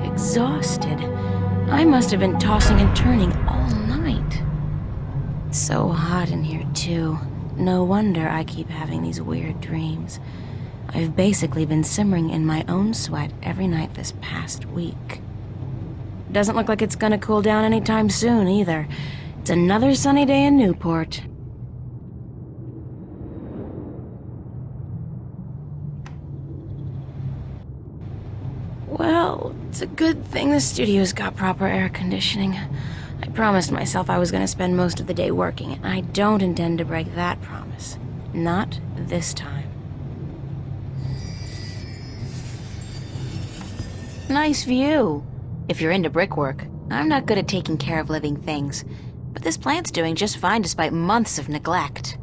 exhausted. I must have been tossing and turning all night. So hot in here, too. No wonder I keep having these weird dreams. I've basically been simmering in my own sweat every night this past week. Doesn't look like it's gonna cool down anytime soon, either. It's another sunny day in Newport. Well, it's a good thing the studio's got proper air conditioning. I promised myself I was gonna spend most of the day working, and I don't intend to break that promise. Not this time. Nice view. If you're into brickwork. I'm not good at taking care of living things, but this plant's doing just fine despite months of neglect.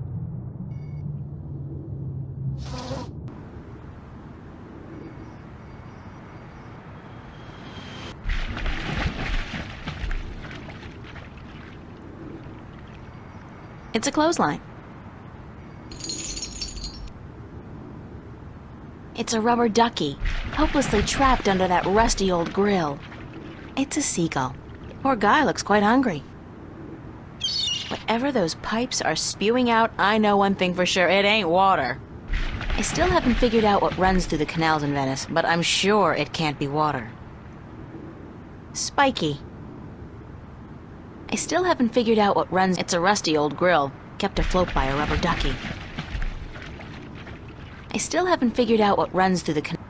It's a clothesline. It's a rubber ducky, hopelessly trapped under that rusty old grill. It's a seagull. Poor guy looks quite hungry. Whatever those pipes are spewing out, I know one thing for sure, it ain't water. I still haven't figured out what runs through the canals in Venice, but I'm sure it can't be water. Spiky. I still haven't figured out what runs. It's a rusty old grill, kept afloat by a rubber ducky. I still haven't figured out what runs through the canal.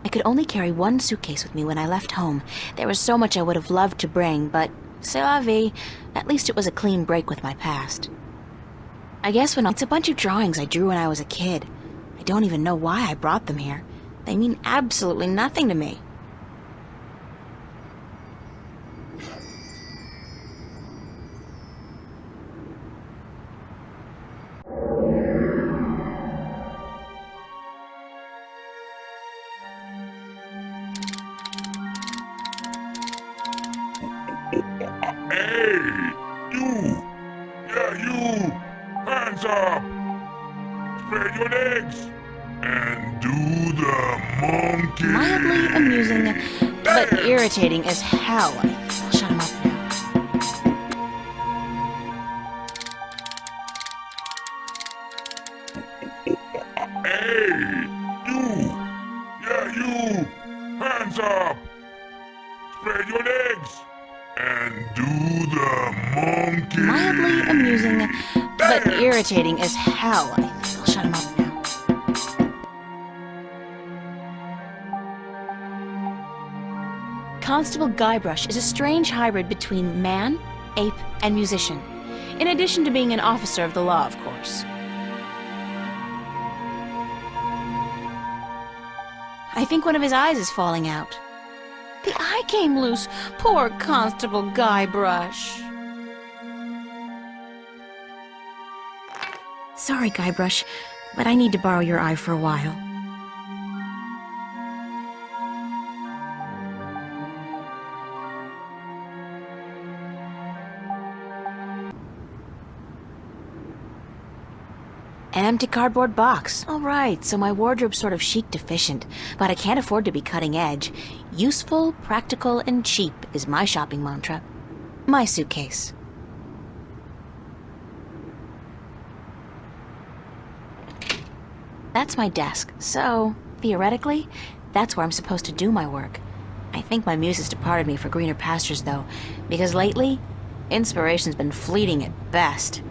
I could only carry one suitcase with me when I left home. There was so much I would have loved to bring, but c'est la vie. At least it was a clean break with my past. I guess it's a bunch of drawings I drew when I was a kid. I don't even know why I brought them here. They mean absolutely nothing to me. Hey! You! Yeah, you! Hands up! Spread your legs! And do the monkey! Mildly amusing, but irritating as hell. I'll shut him up now. Hey! You! Yeah, you! Hands up! Spread your legs! And do the monkey! Mildly amusing, but irritating as hell. I'll shut him up now. Constable Guybrush is a strange hybrid between man, ape, and musician, in addition to being an officer of the law, of course. I think one of his eyes is falling out. The eye came loose. Poor Constable Guybrush. Sorry, Guybrush, but I need to borrow your eye for a while. An empty cardboard box. All right, so my wardrobe's sort of chic deficient, but I can't afford to be cutting edge. Useful, practical, and cheap is my shopping mantra. My suitcase. That's my desk, so, theoretically, that's where I'm supposed to do my work. I think my muse has departed me for greener pastures, though, because lately, inspiration's been fleeting at best.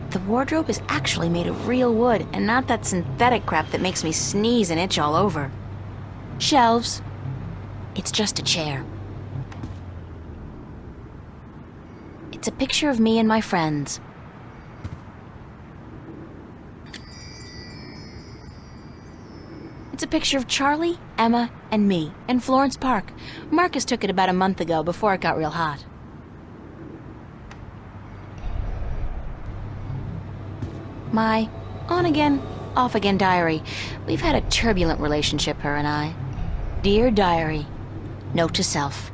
The wardrobe is actually made of real wood, and not that synthetic crap that makes me sneeze and itch all over. Shelves. It's just a chair. It's a picture of me and my friends. It's a picture of Charlie, Emma, and me in Florence Park. Marcus took it about a month ago before it got real hot. My on-again, off-again diary. We've had a turbulent relationship, her and I. Dear Diary, note to self.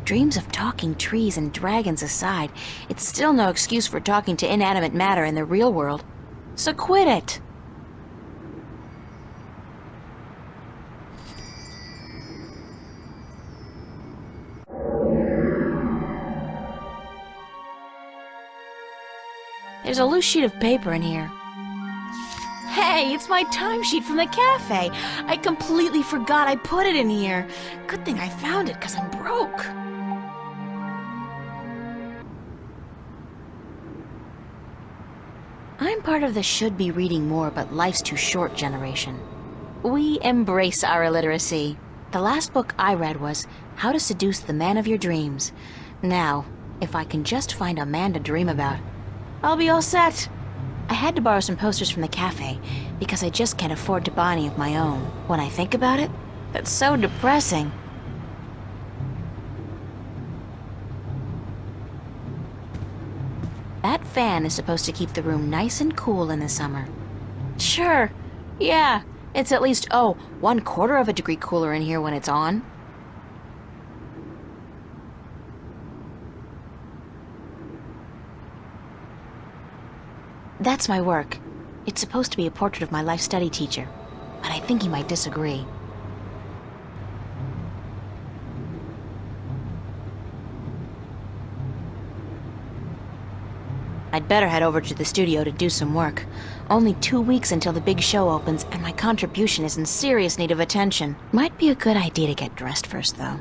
Dreams of talking trees and dragons aside, it's still no excuse for talking to inanimate matter in the real world. So quit it! There's a loose sheet of paper in here. Hey, it's my timesheet from the cafe. I completely forgot I put it in here. Good thing I found it, because I'm broke. I'm part of the should be reading more but life's too short generation. We embrace our illiteracy. The last book I read was How to Seduce the Man of Your Dreams. Now, if I can just find a man to dream about, I'll be all set. I had to borrow some posters from the cafe because I just can't afford to buy any of my own. When I think about it, that's so depressing. That fan is supposed to keep the room nice and cool in the summer. Sure, yeah, it's at least, 1/4 of a degree cooler in here when it's on. That's my work. It's supposed to be a portrait of my life study teacher, but I think he might disagree. I'd better head over to the studio to do some work. Only 2 weeks until the big show opens, and my contribution is in serious need of attention. Might be a good idea to get dressed first, though.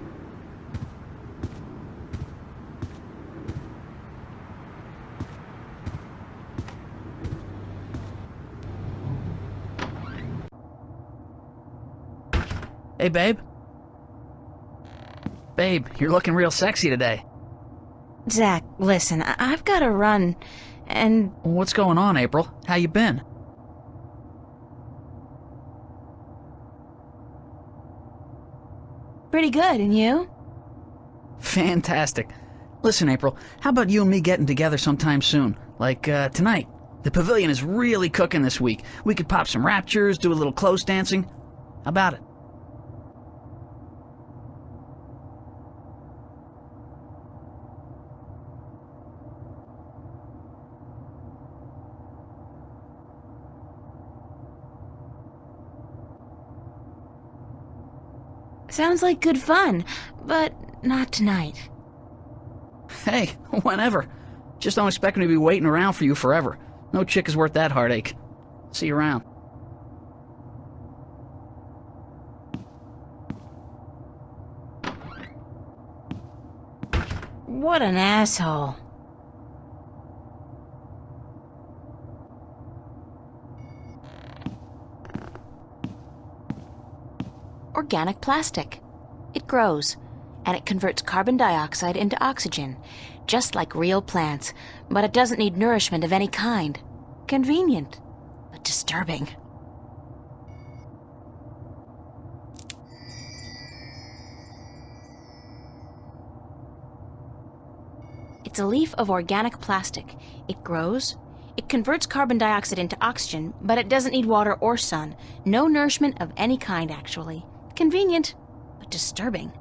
Hey, babe. Babe, you're looking real sexy today. Zach, listen, I've got to run, and... What's going on, April? How you been? Pretty good, and you? Fantastic. Listen, April, how about you and me getting together sometime soon? Like, tonight. The pavilion is really cooking this week. We could pop some raptures, do a little close dancing. How about it? Sounds like good fun, but not tonight. Hey, whenever. Just don't expect me to be waiting around for you forever. No chick is worth that heartache. See you around. What an asshole. Organic plastic. It grows, and it converts carbon dioxide into oxygen, just like real plants, but it doesn't need nourishment of any kind. Convenient, but disturbing. It's a leaf of organic plastic. It grows, it converts carbon dioxide into oxygen, but it doesn't need water or sun. No nourishment of any kind, actually. Convenient, but disturbing.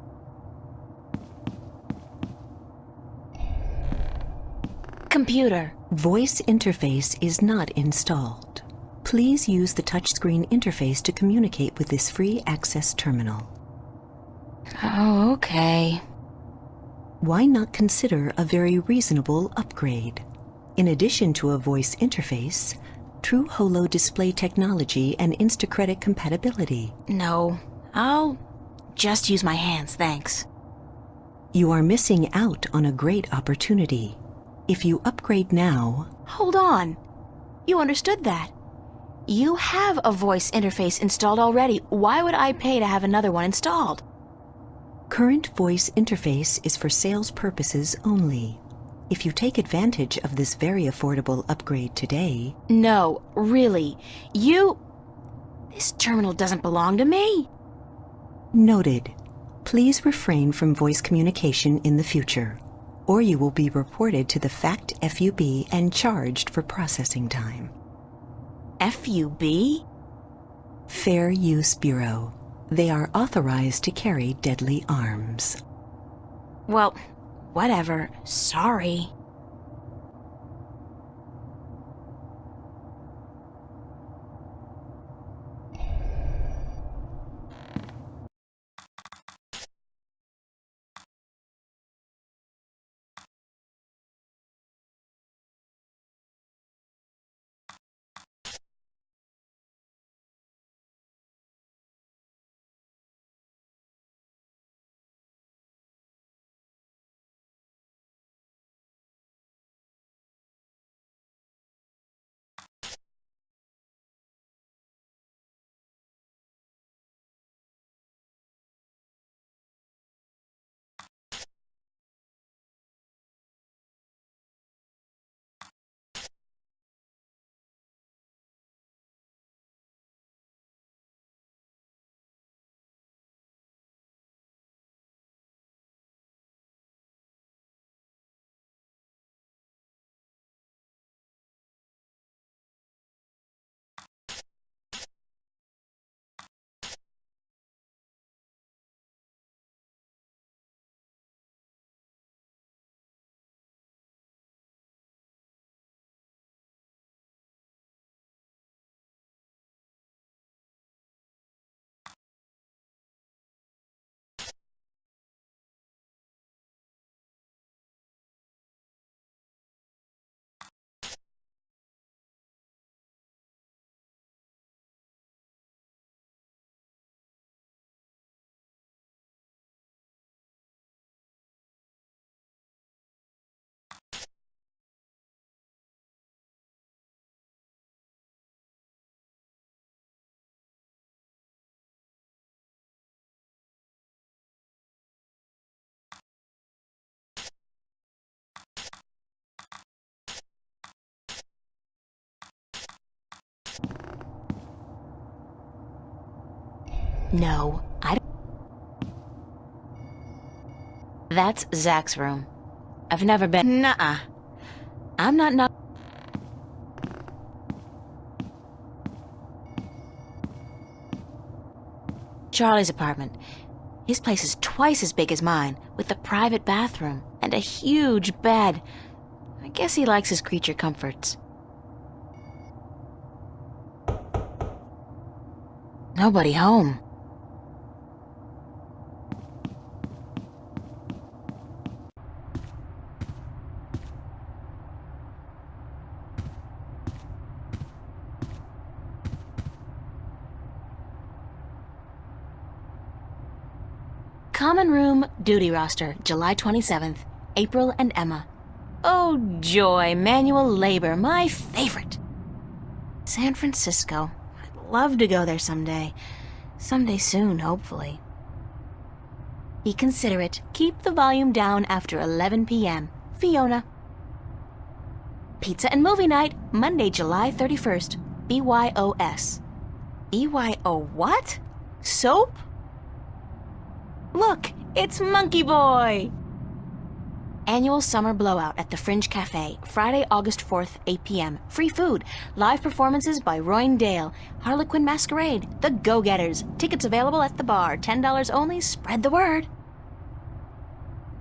Computer. Voice interface is not installed. Please use the touchscreen interface to communicate with this free access terminal. Oh, okay. Why not consider a very reasonable upgrade? In addition to a voice interface, true holo display technology and Instacredit compatibility. No, I'll just use my hands, thanks. You are missing out on a great opportunity. If you upgrade now... Hold on. You understood that. You have a voice interface installed already. Why would I pay to have another one installed? Current voice interface is for sales purposes only. If you take advantage of this very affordable upgrade today... No, really. This terminal doesn't belong to me. Noted. Please refrain from voice communication in the future, or you will be reported to the FACT FUB and charged for processing time. FUB? Fair Use Bureau. They are authorized to carry deadly arms. Well, whatever. Sorry. No, I don't. That's Zach's room. I've never been. Nuh-uh. I'm not. Charlie's apartment. His place is twice as big as mine, with a private bathroom and a huge bed. I guess he likes his creature comforts. Nobody home. Common room duty roster, July 27th. April and Emma. Oh joy, manual labor, my favorite. San Francisco. I'd love to go there someday. Someday soon, hopefully. Be considerate. Keep the volume down after 11 p.m. Fiona. Pizza and movie night, Monday, July 31st. BYOS. BYO what? Soap? Look, it's Monkey Boy! Annual summer blowout at the Fringe Cafe, Friday, August 4th, 8 p.m. Free food, live performances by Royne Dale, Harlequin Masquerade, The Go-Getters. Tickets available at the bar, $10 only, spread the word.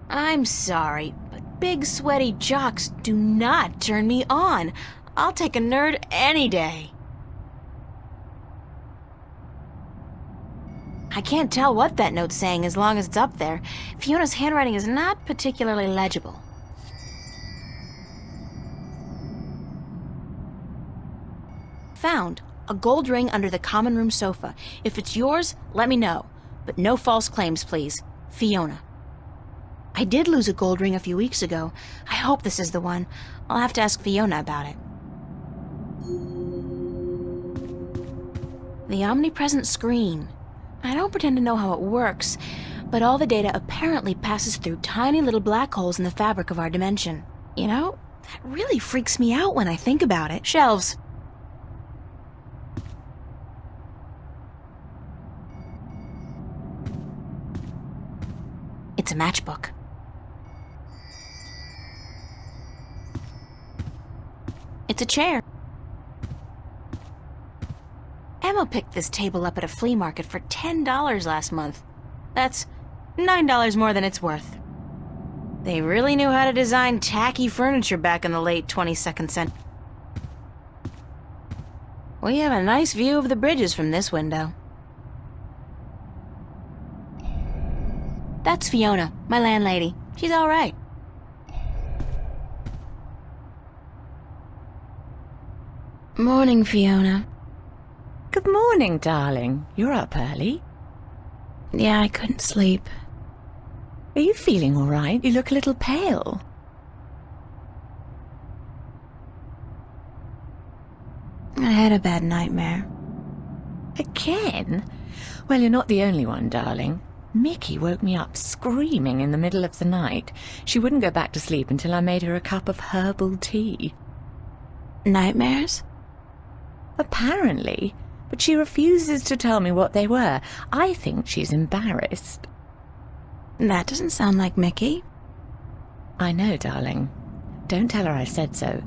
I'm sorry, but big sweaty jocks do not turn me on. I'll take a nerd any day. I can't tell what that note's saying as long as it's up there. Fiona's handwriting is not particularly legible. Found. A gold ring under the common room sofa. If it's yours, let me know. But no false claims, please. Fiona. I did lose a gold ring a few weeks ago. I hope this is the one. I'll have to ask Fiona about it. The omnipresent screen. I don't pretend to know how it works, but all the data apparently passes through tiny little black holes in the fabric of our dimension. You know, that really freaks me out when I think about it. Shelves. It's a matchbook. It's a chair. Emma picked this table up at a flea market for $10 last month. That's $9 more than it's worth. They really knew how to design tacky furniture back in the late 22nd century. We have a nice view of the bridges from this window. That's Fiona, my landlady. She's all right. Morning, Fiona. Good morning, darling. You're up early. Yeah, I couldn't sleep. Are you feeling all right? You look a little pale. I had a bad nightmare. Again? Well, you're not the only one, darling. Mickey woke me up screaming in the middle of the night. She wouldn't go back to sleep until I made her a cup of herbal tea. Nightmares? Apparently, but she refuses to tell me what they were. I think she's embarrassed. That doesn't sound like Mickey. I know, darling. Don't tell her I said so,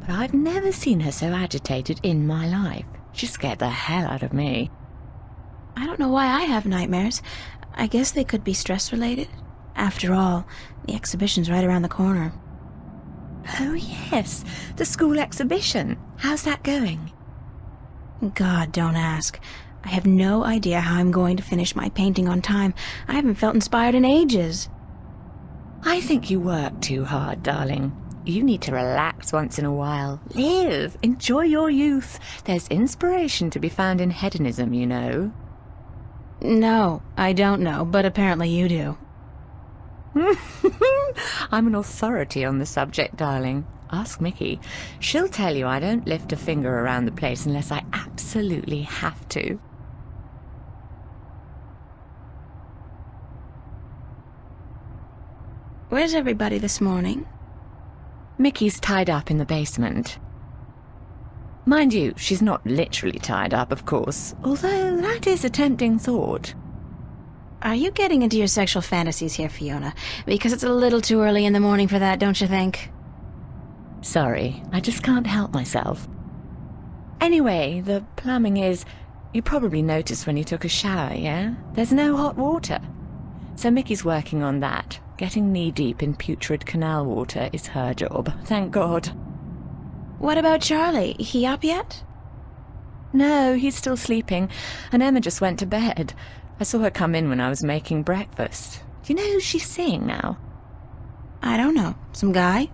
but I've never seen her so agitated in my life. She scared the hell out of me. I don't know why I have nightmares. I guess they could be stress-related. After all, the exhibition's right around the corner. Oh, yes, the school exhibition. How's that going? God, don't ask. I have no idea how I'm going to finish my painting on time. I haven't felt inspired in ages. I think you work too hard, darling. You need to relax once in a while. Live. Enjoy your youth. There's inspiration to be found in hedonism, you know. No, I don't know, but apparently you do. I'm an authority on the subject, darling. Ask Mickey. She'll tell you I don't lift a finger around the place unless I absolutely have to. Where's everybody this morning? Mickey's tied up in the basement. Mind you, she's not literally tied up, of course, although that is a tempting thought. Are you getting into your sexual fantasies here, Fiona? Because it's a little too early in the morning for that, don't you think? Sorry, I just can't help myself. Anyway, the plumbing is... You probably noticed when you took a shower, yeah? There's no hot water. So Mickey's working on that. Getting knee-deep in putrid canal water is her job, thank God. What about Charlie? He up yet? No, he's still sleeping, and Emma just went to bed. I saw her come in when I was making breakfast. Do you know who she's seeing now? I don't know. Some guy?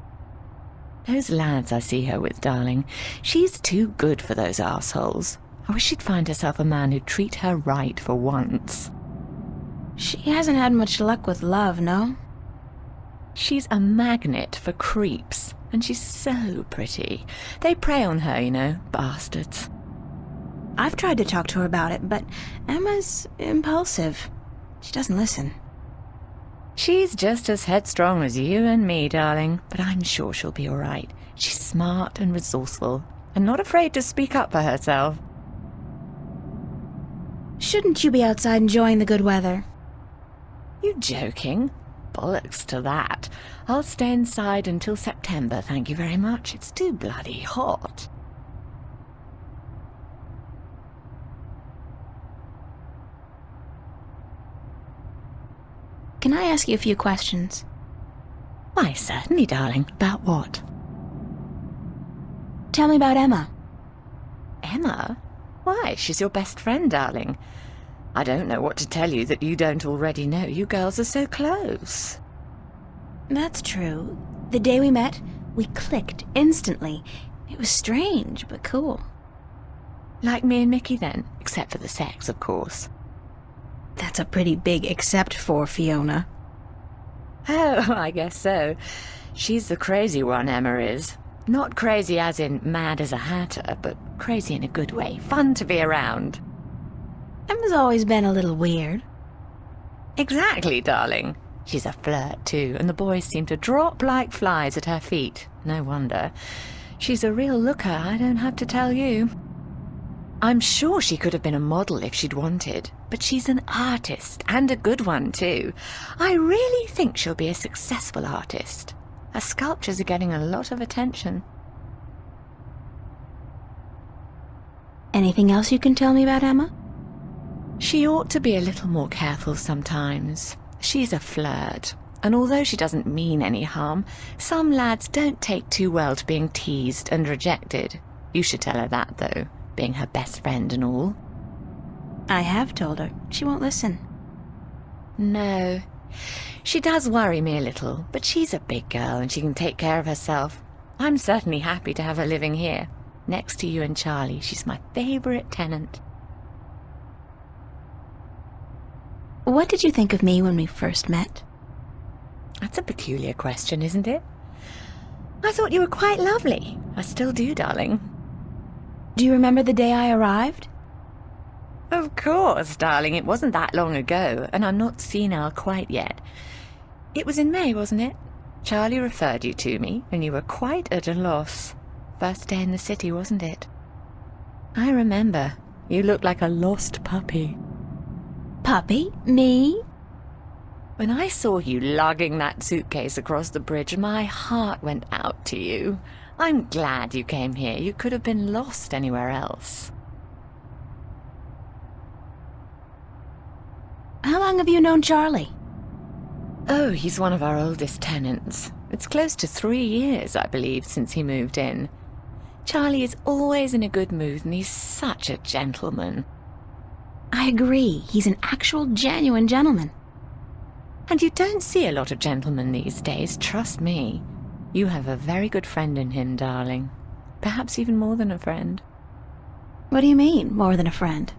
Those lads I see her with, darling. She's too good for those arseholes. I wish she'd find herself a man who'd treat her right for once. She hasn't had much luck with love, no? She's a magnet for creeps, and she's so pretty. They prey on her, you know, bastards. I've tried to talk to her about it, but Emma's impulsive. She doesn't listen. She's just as headstrong as you and me, darling, but I'm sure she'll be all right. She's smart and resourceful, and not afraid to speak up for herself. Shouldn't you be outside enjoying the good weather? You joking? Bollocks to that. I'll stay inside until September, thank you very much. It's too bloody hot. Can I ask you a few questions? Why, certainly, darling. About what? Tell me about Emma. Emma? Why, she's your best friend, darling. I don't know what to tell you that you don't already know. You girls are so close. That's true. The day we met, we clicked instantly. It was strange, but cool. Like me and Mickey, then? Except for the sex, of course. That's a pretty big except for, Fiona. Oh, I guess so. She's the crazy one, Emma is. Not crazy as in mad as a hatter, but crazy in a good way. Fun to be around. Emma's always been a little weird. Exactly, darling. She's a flirt, too, and the boys seem to drop like flies at her feet. No wonder. She's a real looker, I don't have to tell you. I'm sure she could have been a model if she'd wanted, but she's an artist, and a good one, too. I really think she'll be a successful artist. Her sculptures are getting a lot of attention. Anything else you can tell me about Emma? She ought to be a little more careful sometimes. She's a flirt. And although she doesn't mean any harm, some lads don't take too well to being teased and rejected. You should tell her that, though, being her best friend and all. I have told her. She won't listen. No. She does worry me a little, but she's a big girl and she can take care of herself. I'm certainly happy to have her living here. Next to you and Charlie, she's my favorite tenant. What did you think of me when we first met? That's a peculiar question, isn't it? I thought you were quite lovely. I still do, darling. Do you remember the day I arrived? Of course, darling. It wasn't that long ago, and I'm not senile quite yet. It was in May, wasn't it? Charlie referred you to me, and you were quite at a loss. First day in the city, wasn't it? I remember. You looked like a lost puppy. Puppy? Me? When I saw you lugging that suitcase across the bridge, my heart went out to you. I'm glad you came here. You could have been lost anywhere else. How long have you known Charlie? Oh, he's one of our oldest tenants. It's close to 3 years, I believe, since he moved in. Charlie is always in a good mood, and he's such a gentleman. I agree. He's an actual, genuine gentleman. And you don't see a lot of gentlemen these days, trust me. You have a very good friend in him, darling. Perhaps even more than a friend. What do you mean, more than a friend?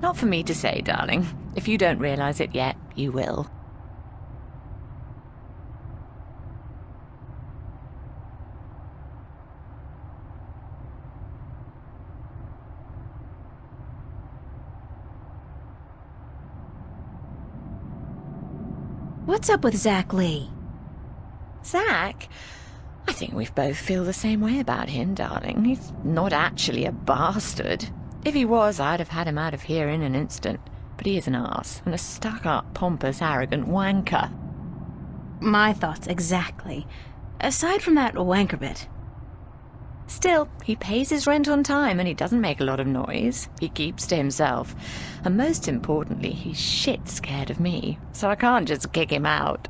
Not for me to say, darling. If you don't realize it yet, you will. What's up with Zach Lee? Zach? I think we both feel the same way about him, darling. He's not actually a bastard. If he was, I'd have had him out of here in an instant. But he is an arse, and a stuck-up, pompous, arrogant wanker. My thoughts exactly. Aside from that wanker bit. Still, he pays his rent on time, and he doesn't make a lot of noise. He keeps to himself. And most importantly, he's shit scared of me, so I can't just kick him out.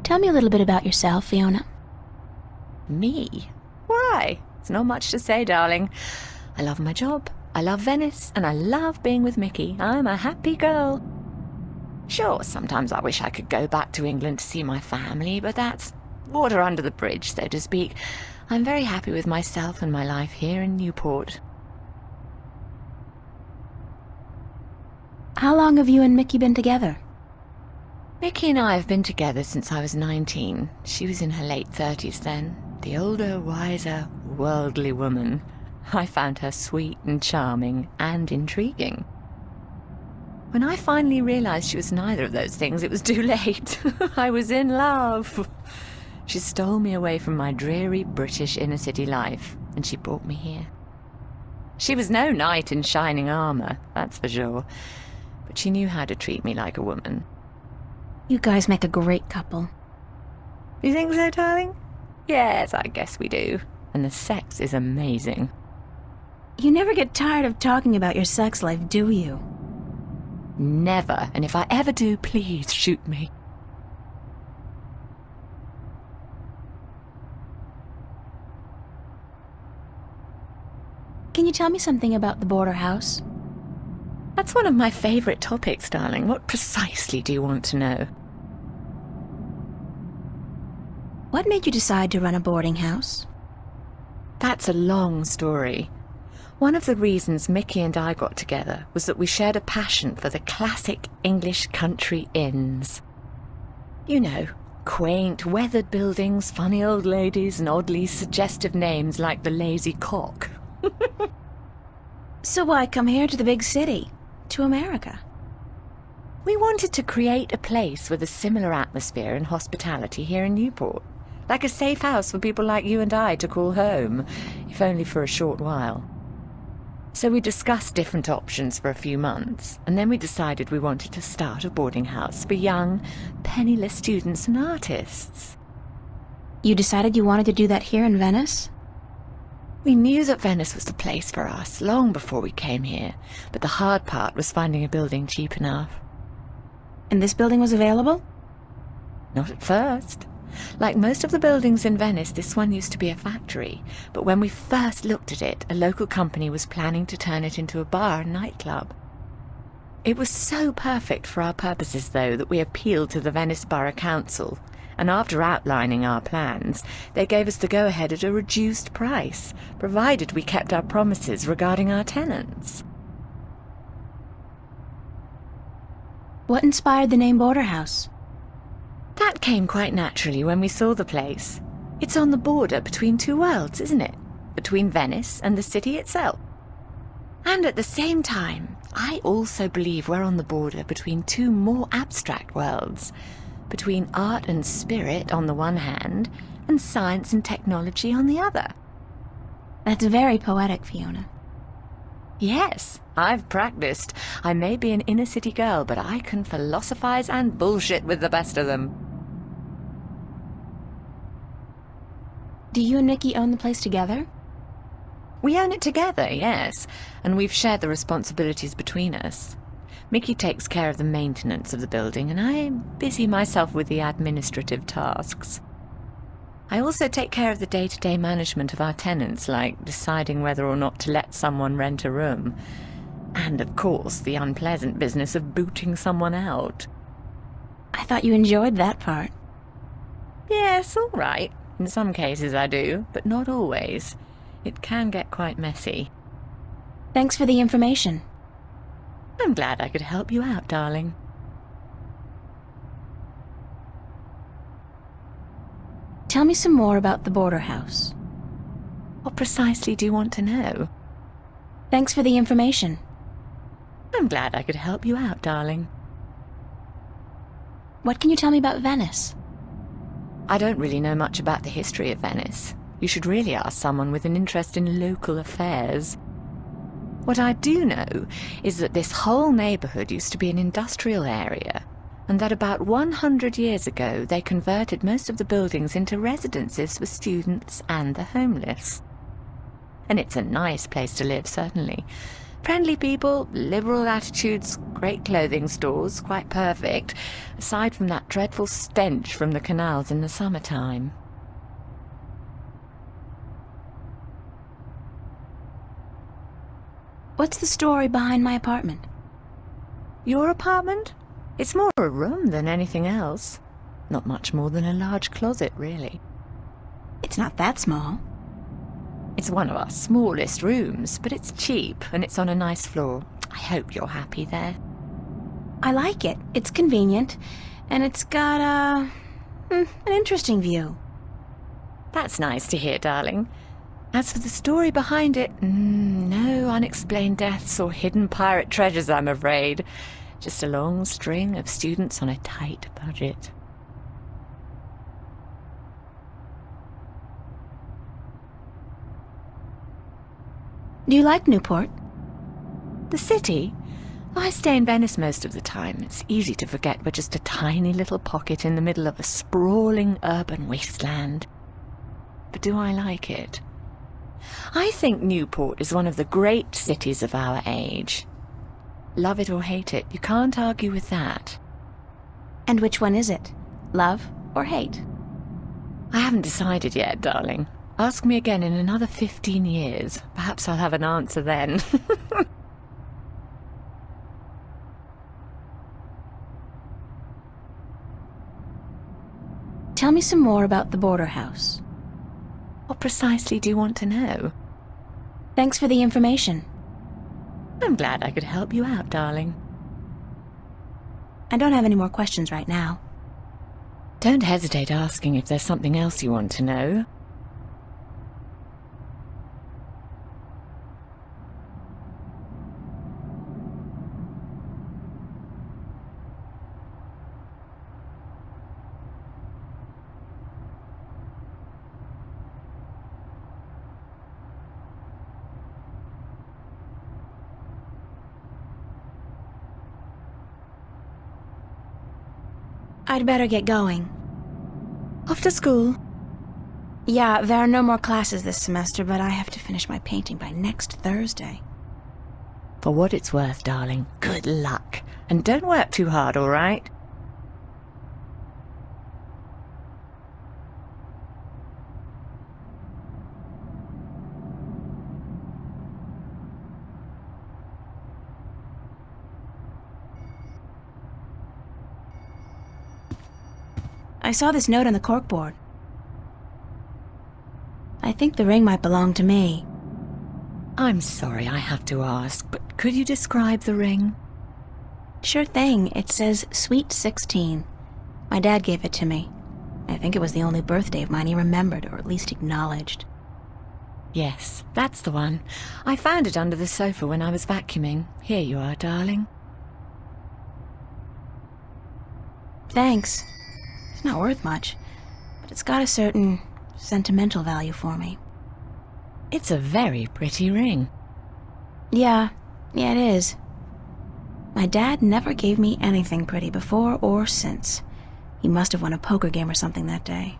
Tell me a little bit about yourself, Fiona. Me? Why? It's not much to say, darling. I love my job, I love Venice, and I love being with Mickey. I'm a happy girl. Sure, sometimes I wish I could go back to England to see my family, but that's water under the bridge, so to speak. I'm very happy with myself and my life here in Newport. How long have you and Mickey been together? Mickey and I have been together since I was 19. She was in her late 30s then. The older, wiser, worldly woman. I found her sweet and charming and intriguing. When I finally realized she was neither of those things, it was too late. I was in love. She stole me away from my dreary British inner-city life, and she brought me here. She was no knight in shining armor, that's for sure, but she knew how to treat me like a woman. You guys make a great couple. You think so, darling? Yes, I guess we do. And the sex is amazing. You never get tired of talking about your sex life, do you? Never, and if I ever do, please shoot me. Can you tell me something about the border house? That's one of my favorite topics, darling. What precisely do you want to know? What made you decide to run a boarding house? That's a long story. One of the reasons Mickey and I got together was that we shared a passion for the classic English country inns. You know, quaint, weathered buildings, funny old ladies, and oddly suggestive names like the Lazy Cock. So why come here to the big city? To America? We wanted to create a place with a similar atmosphere and hospitality here in Newport. Like a safe house for people like you and I to call home, if only for a short while. So we discussed different options for a few months, and then we decided we wanted to start a boarding house for young, penniless students and artists. You decided you wanted to do that here in Venice? We knew that Venice was the place for us long before we came here, but the hard part was finding a building cheap enough. And this building was available? Not at first. Like most of the buildings in Venice, this one used to be a factory, but when we first looked at it, a local company was planning to turn it into a bar and nightclub. It was so perfect for our purposes, though, that we appealed to the Venice Borough Council, and after outlining our plans, they gave us the go-ahead at a reduced price, provided we kept our promises regarding our tenants. What inspired the name Border House? That came quite naturally when we saw the place. It's on the border between two worlds, isn't it? Between Venice and the city itself. And at the same time, I also believe we're on the border between two more abstract worlds. Between art and spirit on the one hand, and science and technology on the other. That's very poetic, Fiona. Yes, I've practiced. I may be an inner-city girl, but I can philosophize and bullshit with the best of them. Do you and Mickey own the place together? We own it together, yes, and we've shared the responsibilities between us. Mickey takes care of the maintenance of the building, and I busy myself with the administrative tasks. I also take care of the day-to-day management of our tenants, like deciding whether or not to let someone rent a room. And, of course, the unpleasant business of booting someone out. I thought you enjoyed that part. Yes, all right. In some cases I do, but not always. It can get quite messy. Thanks for the information. I'm glad I could help you out, darling. Tell me some more about the Border House. What precisely do you want to know? Thanks for the information. I'm glad I could help you out, darling. What can you tell me about Venice? I don't really know much about the history of Venice. You should really ask someone with an interest in local affairs. What I do know is that this whole neighborhood used to be an industrial area, and that about 100 years ago they converted most of the buildings into residences for students and the homeless. And it's a nice place to live, certainly. Friendly people, liberal attitudes, great clothing stores, quite perfect, aside from that dreadful stench from the canals in the summertime. What's the story behind my apartment? Your apartment? It's more a room than anything else. Not much more than a large closet, really. It's not that small. It's one of our smallest rooms, but it's cheap and it's on a nice floor. I hope you're happy there. I like it. It's convenient, and it's got an interesting view. That's nice to hear, darling. As for the story behind it, no unexplained deaths or hidden pirate treasures, I'm afraid. Just a long string of students on a tight budget. Do you like Newport? The city? I stay in Venice most of the time. It's easy to forget we're just a tiny little pocket in the middle of a sprawling urban wasteland. But do I like it? I think Newport is one of the great cities of our age. Love it or hate it, you can't argue with that. And which one is it? Love or hate? I haven't decided yet, darling. Ask me again in another 15 years. Perhaps I'll have an answer then. Tell me some more about the Border House. What precisely do you want to know? Thanks for the information. I'm glad I could help you out, darling. I don't have any more questions right now. Don't hesitate asking if there's something else you want to know. I'd better get going. Off to school. Yeah, there are no more classes this semester, but I have to finish my painting by next Thursday. For what it's worth, darling, good luck. And don't work too hard, all right? I saw this note on the corkboard. I think the ring might belong to me. I'm sorry I have to ask, but could you describe the ring? Sure thing. It says Sweet 16. My dad gave it to me. I think it was the only birthday of mine he remembered, or at least acknowledged. Yes, that's the one. I found it under the sofa when I was vacuuming. Here you are, darling. Thanks. It's not worth much, but it's got a certain sentimental value for me. It's a very pretty ring. Yeah, it is. My dad never gave me anything pretty before or since. He must have won a poker game or something that day.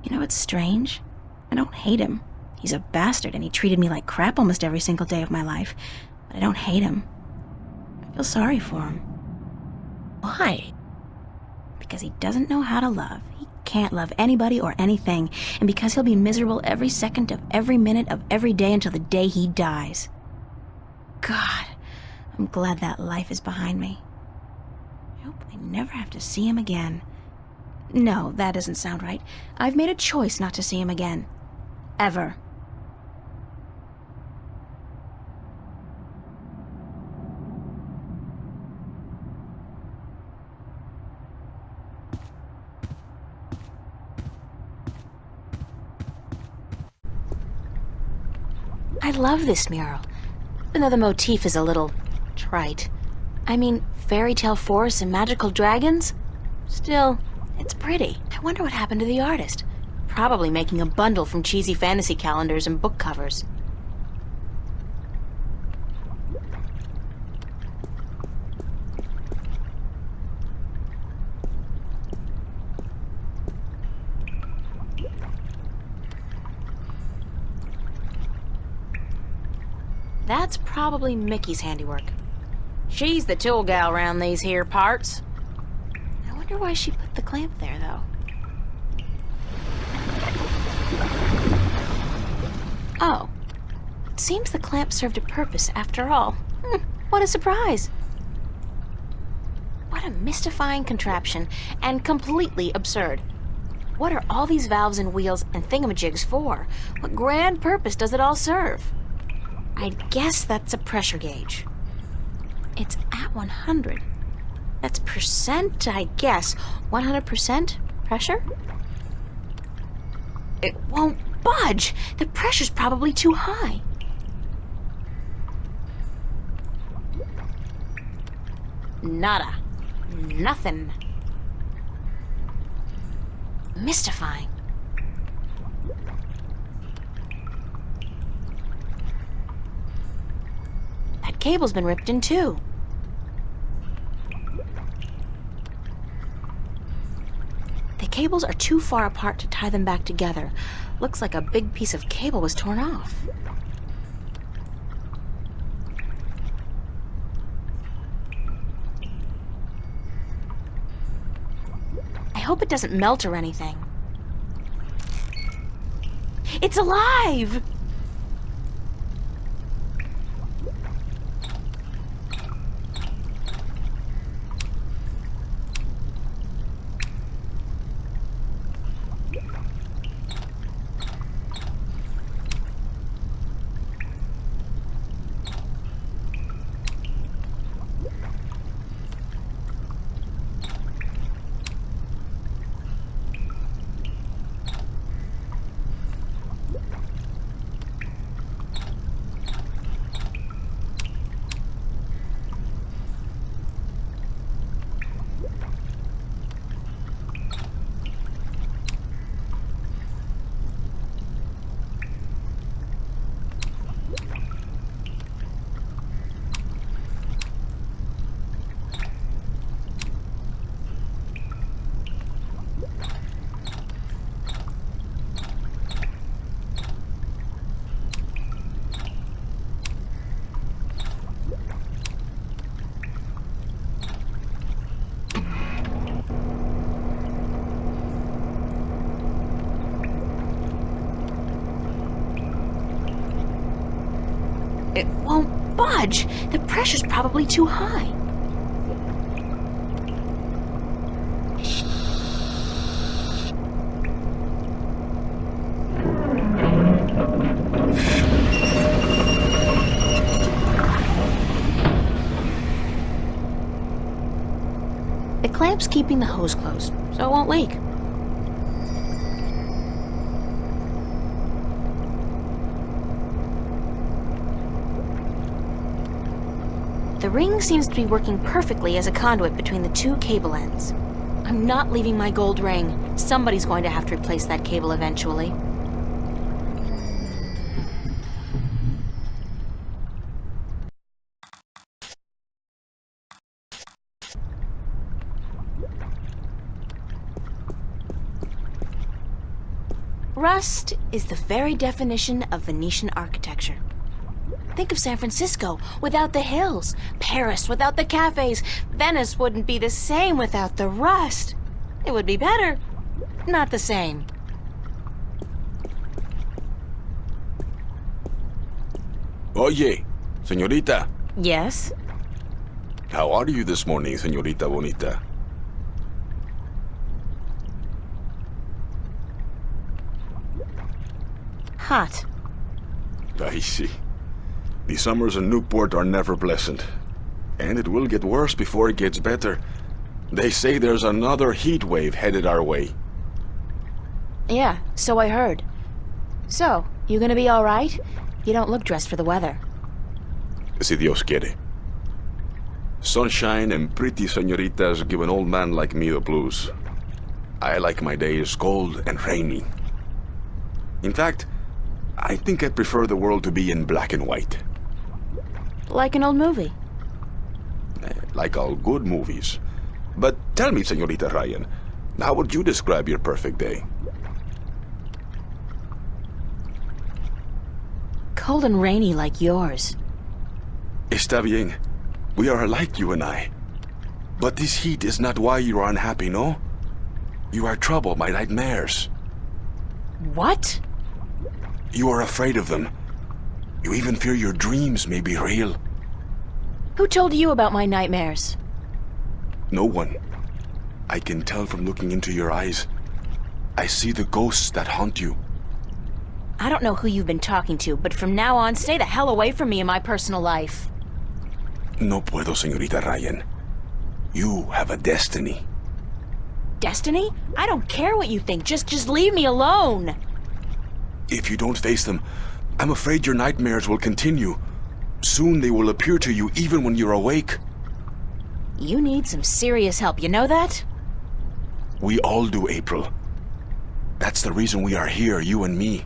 You know what's strange? I don't hate him. He's a bastard and he treated me like crap almost every single day of my life. But I don't hate him. I feel sorry for him. Why? Because he doesn't know how to love. He can't love anybody or anything. And because he'll be miserable every second of every minute of every day until the day he dies. God, I'm glad that life is behind me. I hope I never have to see him again. No, that doesn't sound right. I've made a choice not to see him again. Ever. I love this mural, even though the motif is a little trite. I mean, fairy tale forests and magical dragons? Still, it's pretty. I wonder what happened to the artist. Probably making a bundle from cheesy fantasy calendars and book covers. That's probably Mickey's handiwork. She's the tool gal around these here parts. I wonder why she put the clamp there, though. Oh. It seems the clamp served a purpose after all. What a surprise. What a mystifying contraption, and completely absurd. What are all these valves and wheels and thingamajigs for? What grand purpose does it all serve? I guess that's a pressure gauge. It's at 100. That's percent, I guess. 100% pressure? It won't budge. The pressure's probably too high. Nada. Nothing. Mystifying. That cable's been ripped in two. The cables are too far apart to tie them back together. Looks like a big piece of cable was torn off. I hope it doesn't melt or anything. It's alive! budge. The pressure's probably too high. The clamp's keeping the hose closed, so it won't leak. The ring seems to be working perfectly as a conduit between the two cable ends. I'm not leaving my gold ring. Somebody's going to have to replace that cable eventually. Rust is the very definition of Venetian architecture. Think of San Francisco without the hills, Paris without the cafes. Venice wouldn't be the same without the rust. It would be better, not the same. Oye, señorita. Yes? How are you this morning, señorita bonita? Hot. I see. The summers in Newport are never pleasant. And it will get worse before it gets better. They say there's another heat wave headed our way. Yeah, so I heard. So, you gonna be alright? You don't look dressed for the weather. Si Dios quiere. Sunshine and pretty señoritas give an old man like me the blues. I like my days cold and rainy. In fact, I think I prefer the world to be in black and white. Like an old movie. Like all good movies. But tell me, señorita Ryan, how would you describe your perfect day? Cold and rainy like yours. Está bien. We are alike, you and I. But this heat is not why you are unhappy, no? You are troubled by nightmares. What? You are afraid of them. You even fear your dreams may be real. Who told you about my nightmares? No one. I can tell from looking into your eyes. I see the ghosts that haunt you. I don't know who you've been talking to, but from now on, stay the hell away from me in my personal life. No puedo, señorita Ryan. You have a destiny. Destiny? I don't care what you think. Just leave me alone. If you don't face them, I'm afraid your nightmares will continue. Soon they will appear to you even when you're awake. You need some serious help, you know that? We all do, April. That's the reason we are here, you and me.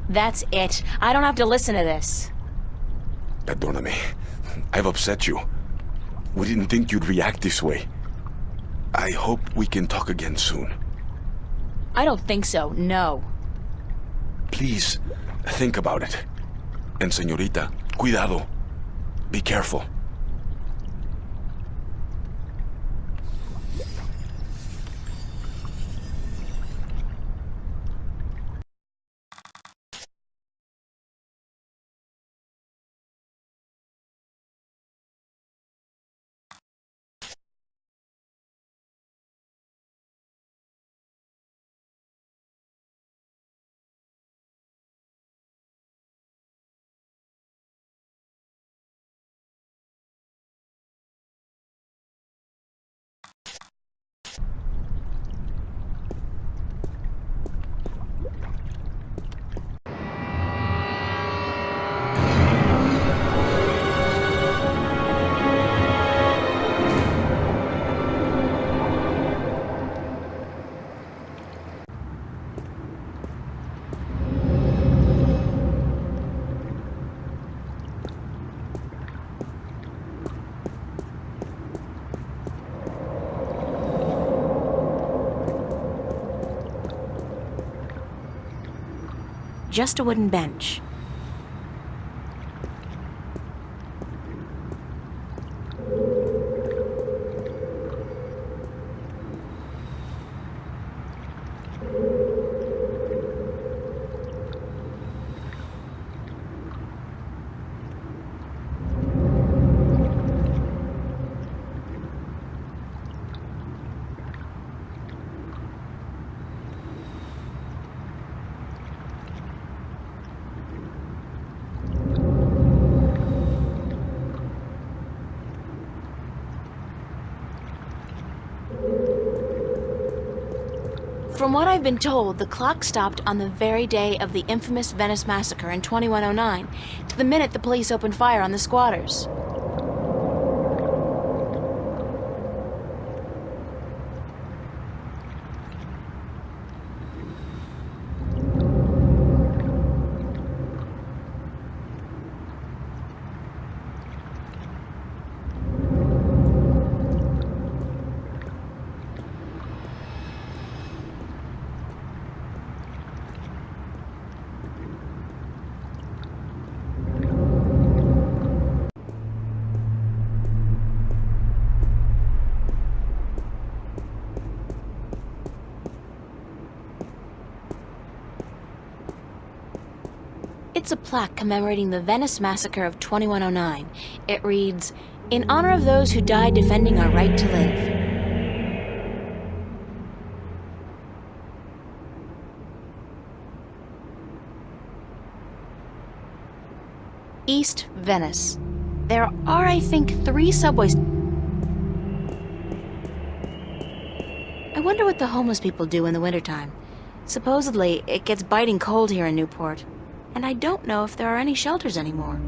That's it. I don't have to listen to this. Perdóname. I've upset you. We didn't think you'd react this way. I hope we can talk again soon. I don't think so, no. Please, think about it. And señorita, cuidado. Be careful. Just a wooden bench. From what I've been told, the clock stopped on the very day of the infamous Venice massacre in 2109, to the minute the police opened fire on the squatters. It's a plaque commemorating the Venice massacre of 2109. It reads, "In honor of those who died defending our right to live." East Venice. There are, I think, 3 subways. I wonder what the homeless people do in the wintertime. Supposedly, it gets biting cold here in Newport. And I don't know if there are any shelters anymore.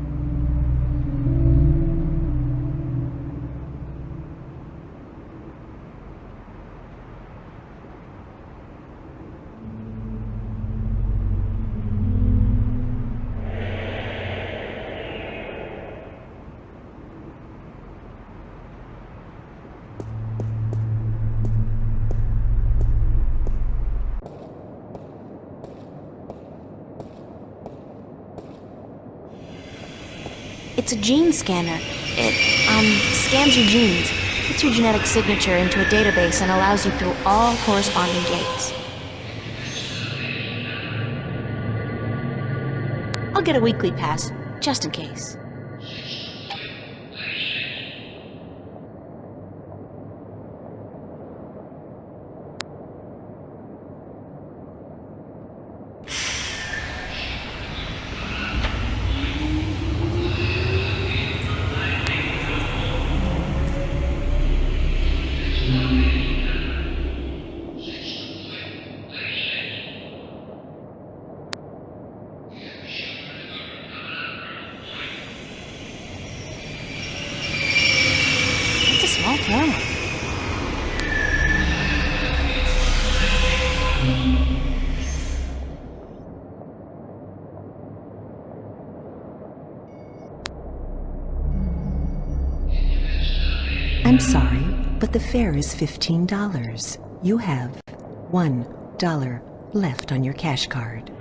It's a gene scanner. It, scans your genes, puts your genetic signature into a database and allows you through all corresponding gates. I'll get a weekly pass, just in case. Small camera. I'm sorry, but the fare is $15. You have $1 left on your cash card.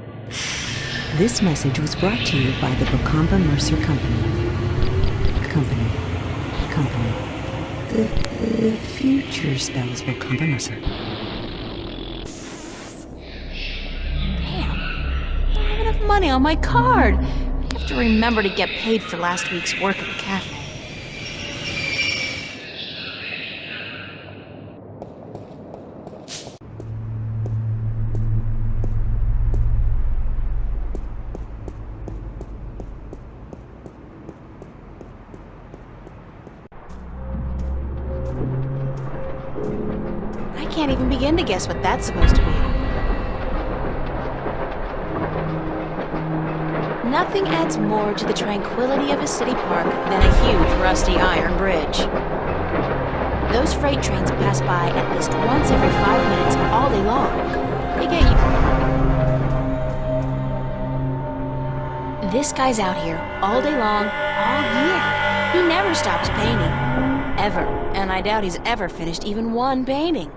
This message was brought to you by the Bocamba Mercer Company. The future spells Bocamba Mercer. Damn. I don't have enough money on my card. I have to remember to get paid for last week's work at the cafe. I can't even begin to guess what that's supposed to be. Nothing adds more to the tranquility of a city park than a huge rusty iron bridge. Those freight trains pass by at least once every 5 minutes all day long. They get you. This guy's out here all day long, all year. He never stops painting. Ever. And I doubt he's ever finished even one painting.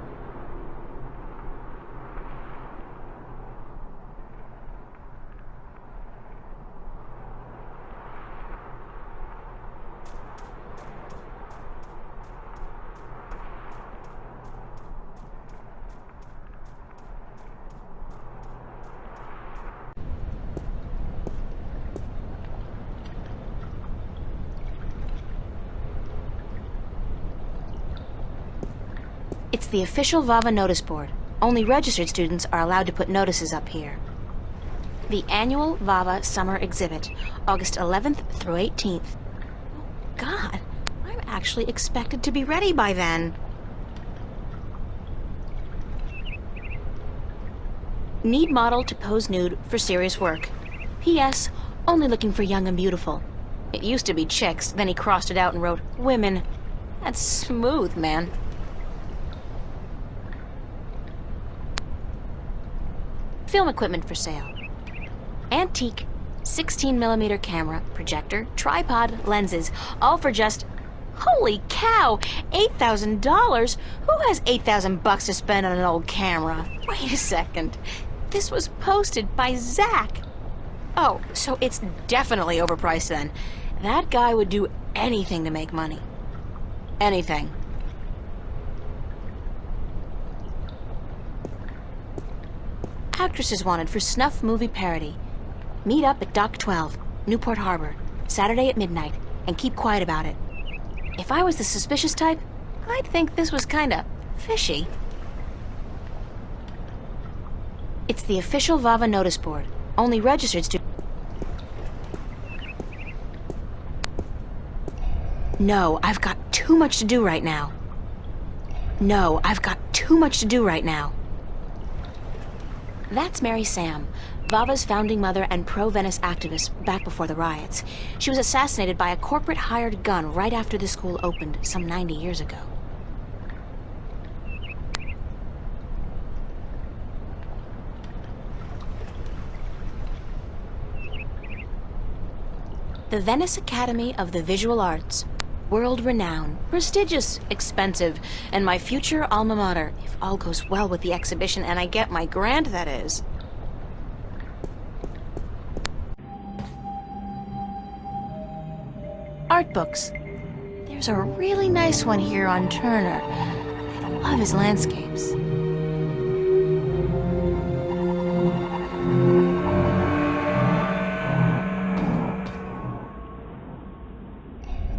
It's the official VAVA notice board. Only registered students are allowed to put notices up here. The annual VAVA summer exhibit, August 11th through 18th. Oh, God, I'm actually expected to be ready by then. Need model to pose nude for serious work. P.S. Only looking for young and beautiful. It used to be chicks, then he crossed it out and wrote women. That's smooth, man. Film equipment for sale. Antique 16mm camera, projector, tripod, lenses, all for just... Holy cow! $8,000? Who has $8,000 to spend on an old camera? Wait a second. This was posted by Zach. Oh, so it's definitely overpriced then. That guy would do anything to make money. Anything. Actresses wanted for snuff movie parody. Meet up at Dock 12, Newport Harbor, Saturday at midnight, and keep quiet about it. If I was the suspicious type, I'd think this was kinda fishy. It's the official Vava notice board. Only registered students. No, I've got too much to do right now. No, I've got too much to do right now. That's Mary Sam, Vava's founding mother and pro-Venice activist back before the riots. She was assassinated by a corporate hired gun right after the school opened some 90 years ago. The Venice Academy of the Visual Arts. World-renowned, prestigious, expensive, and my future alma mater, if all goes well with the exhibition and I get my grant, that is. Art books. There's a really nice one here on Turner. I love his landscapes.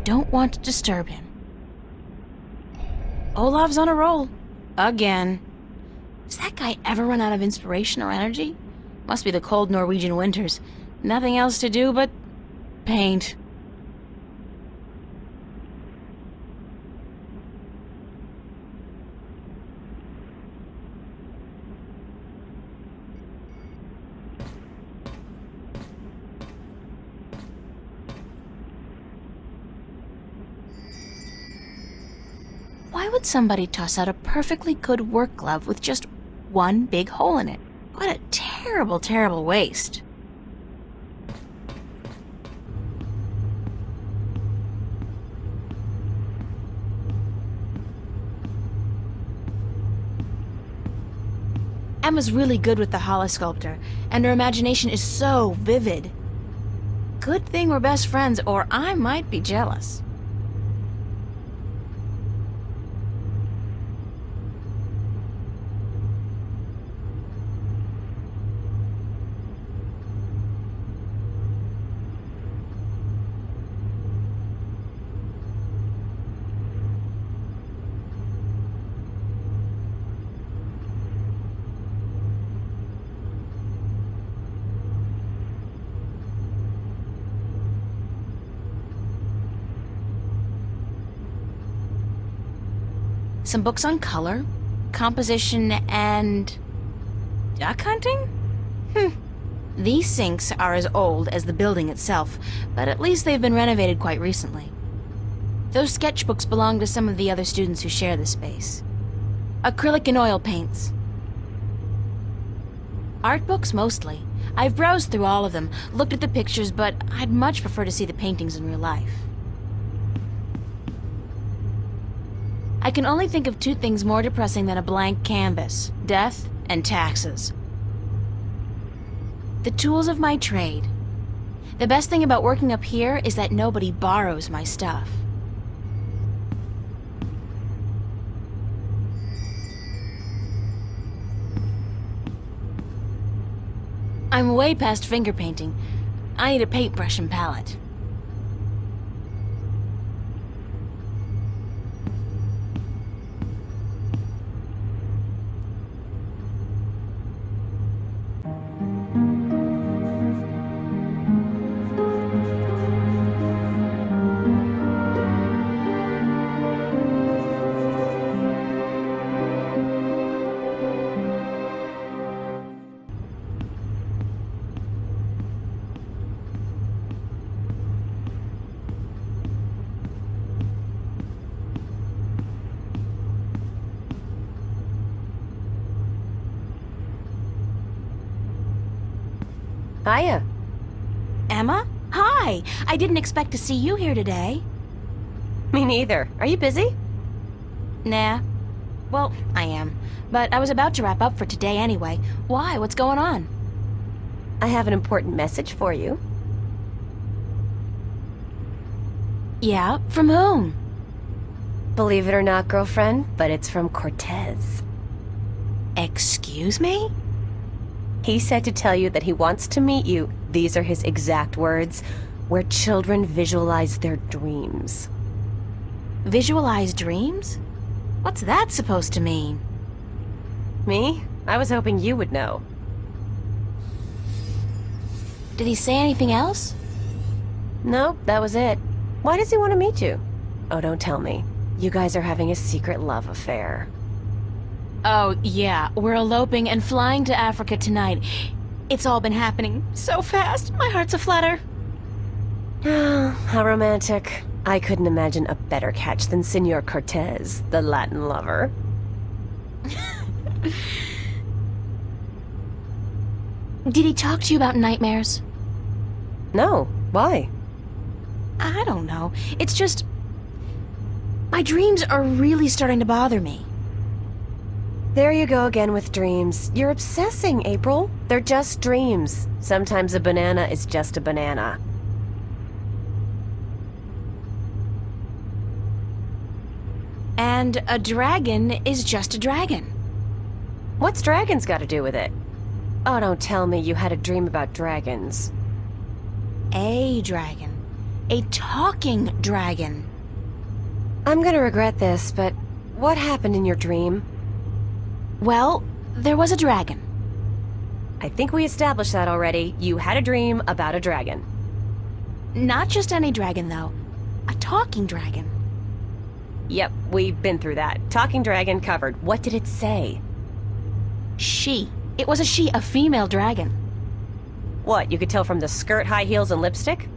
Don't want to disturb him. Olav's on a roll. Again. Does that guy ever run out of inspiration or energy? Must be the cold Norwegian winters. Nothing else to do but paint. Why would somebody toss out a perfectly good work glove with just one big hole in it? What a terrible, terrible waste. Emma's really good with the holosculptor, and her imagination is so vivid. Good thing we're best friends, or I might be jealous. Some books on color, composition, and... duck hunting? These sinks are as old as the building itself, but at least they've been renovated quite recently. Those sketchbooks belong to some of the other students who share this space. Acrylic and oil paints. Art books, mostly. I've browsed through all of them, looked at the pictures, but I'd much prefer to see the paintings in real life. I can only think of two things more depressing than a blank canvas: death and taxes. The tools of my trade. The best thing about working up here is that nobody borrows my stuff. I'm way past finger painting. I need a paintbrush and palette. Hiya. Emma? Hi! I didn't expect to see you here today. Me neither. Are you busy? Nah. Well, I am. But I was about to wrap up for today anyway. Why? What's going on? I have an important message for you. Yeah? From whom? Believe it or not, girlfriend, but it's from Cortez. Excuse me? He said to tell you that he wants to meet you, these are his exact words, where children visualize their dreams. Visualize dreams? What's that supposed to mean? Me? I was hoping you would know. Did he say anything else? Nope, that was it. Why does he want to meet you? Oh, don't tell me. You guys are having a secret love affair. Oh, yeah. We're eloping and flying to Africa tonight. It's all been happening so fast. My heart's aflutter. How romantic. I couldn't imagine a better catch than Senor Cortez, the Latin lover. Did he talk to you about nightmares? No. Why? I don't know. It's just... my dreams are really starting to bother me. There you go again with dreams. You're obsessing, April. They're just dreams. Sometimes a banana is just a banana. And a dragon is just a dragon. What's dragons got to do with it? Oh, don't tell me you had a dream about dragons. A dragon. A talking dragon. I'm gonna regret this, but what happened in your dream? Well, there was a dragon. I think we established that already. You had a dream about a dragon. Not just any dragon, though. A talking dragon. Yep, we've been through that. Talking dragon covered. What did it say? She. It was a she, a female dragon. What, you could tell from the skirt, high heels, and lipstick?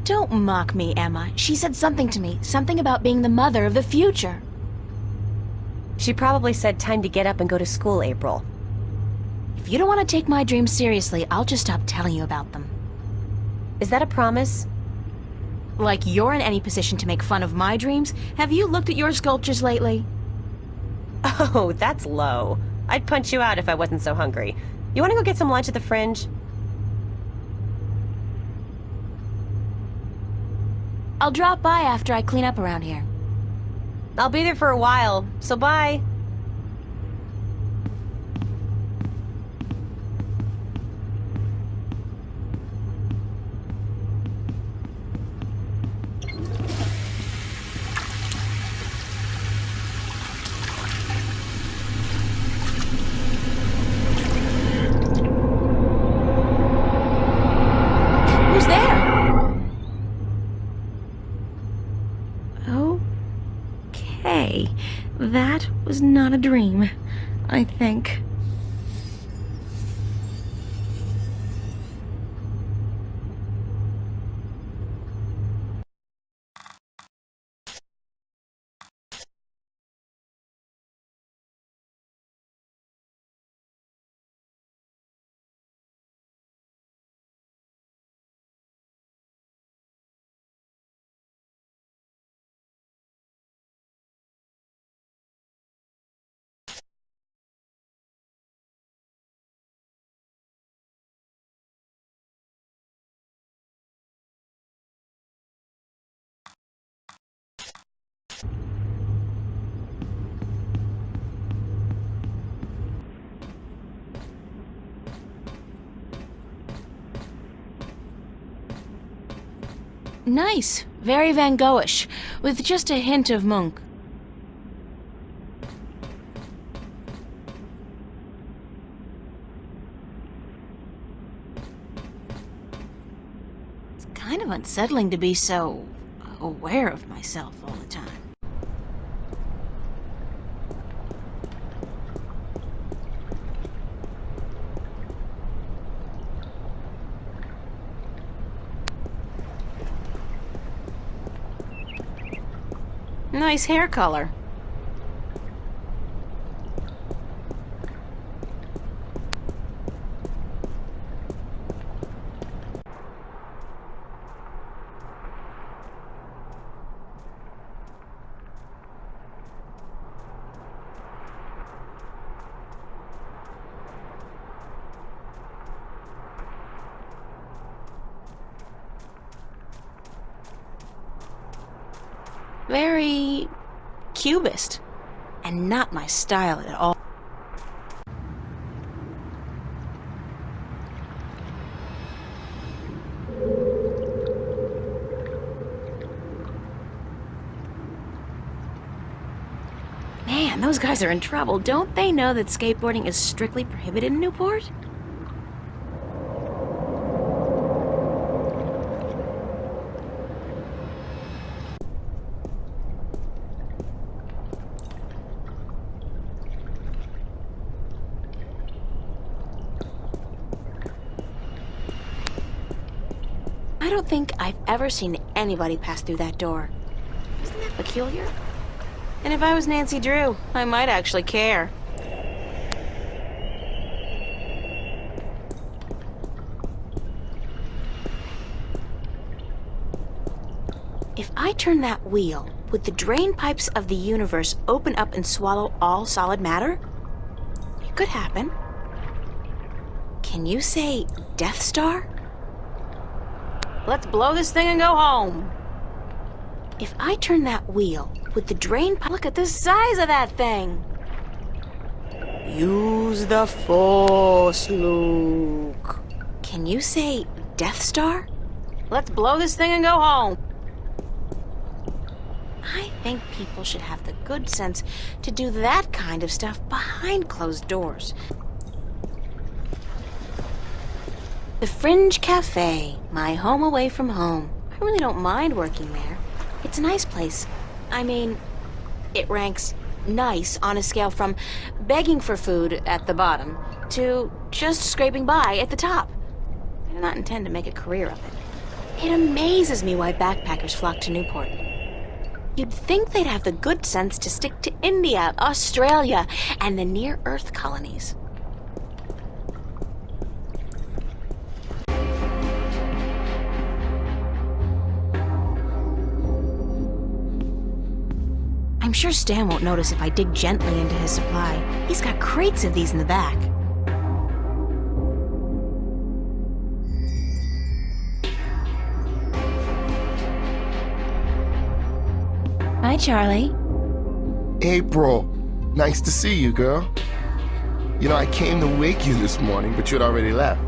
Don't mock me, Emma. She said something to me. Something about being the mother of the future. She probably said time to get up and go to school, April. If you don't want to take my dreams seriously, I'll just stop telling you about them. Is that a promise? Like you're in any position to make fun of my dreams? Have you looked at your sculptures lately? Oh, that's low. I'd punch you out if I wasn't so hungry. You want to go get some lunch at the Fringe? I'll drop by after I clean up around here. I'll be there for a while, so bye. Who's there? Okay, that was not a dream, I think. Nice. Very Van Goghish, with just a hint of Munch. It's kind of unsettling to be so aware of myself all the time. Nice hair color. Very cubist. And not my style at all. Man, those guys are in trouble. Don't they know that skateboarding is strictly prohibited in Newport? I don't think I've ever seen anybody pass through that door. Isn't that peculiar? And if I was Nancy Drew, I might actually care. If I turn that wheel, would the drain pipes of the universe open up and swallow all solid matter? It could happen. Can you say Death Star? Let's blow this thing and go home. If I turn that wheel, would the drain pipe... Look at the size of that thing! Use the Force, Luke. Can you say Death Star? Let's blow this thing and go home. I think people should have the good sense to do that kind of stuff behind closed doors. The Fringe Cafe, my home away from home. I really don't mind working there. It's a nice place. I mean, it ranks nice on a scale from begging for food at the bottom to just scraping by at the top. I do not intend to make a career of it. It amazes me why backpackers flock to Newport. You'd think they'd have the good sense to stick to India, Australia, and the near-Earth colonies. I'm sure Stan won't notice if I dig gently into his supply. He's got crates of these in the back. Hi, Charlie. April, nice to see you, girl. You know, I came to wake you this morning, but you'd already left.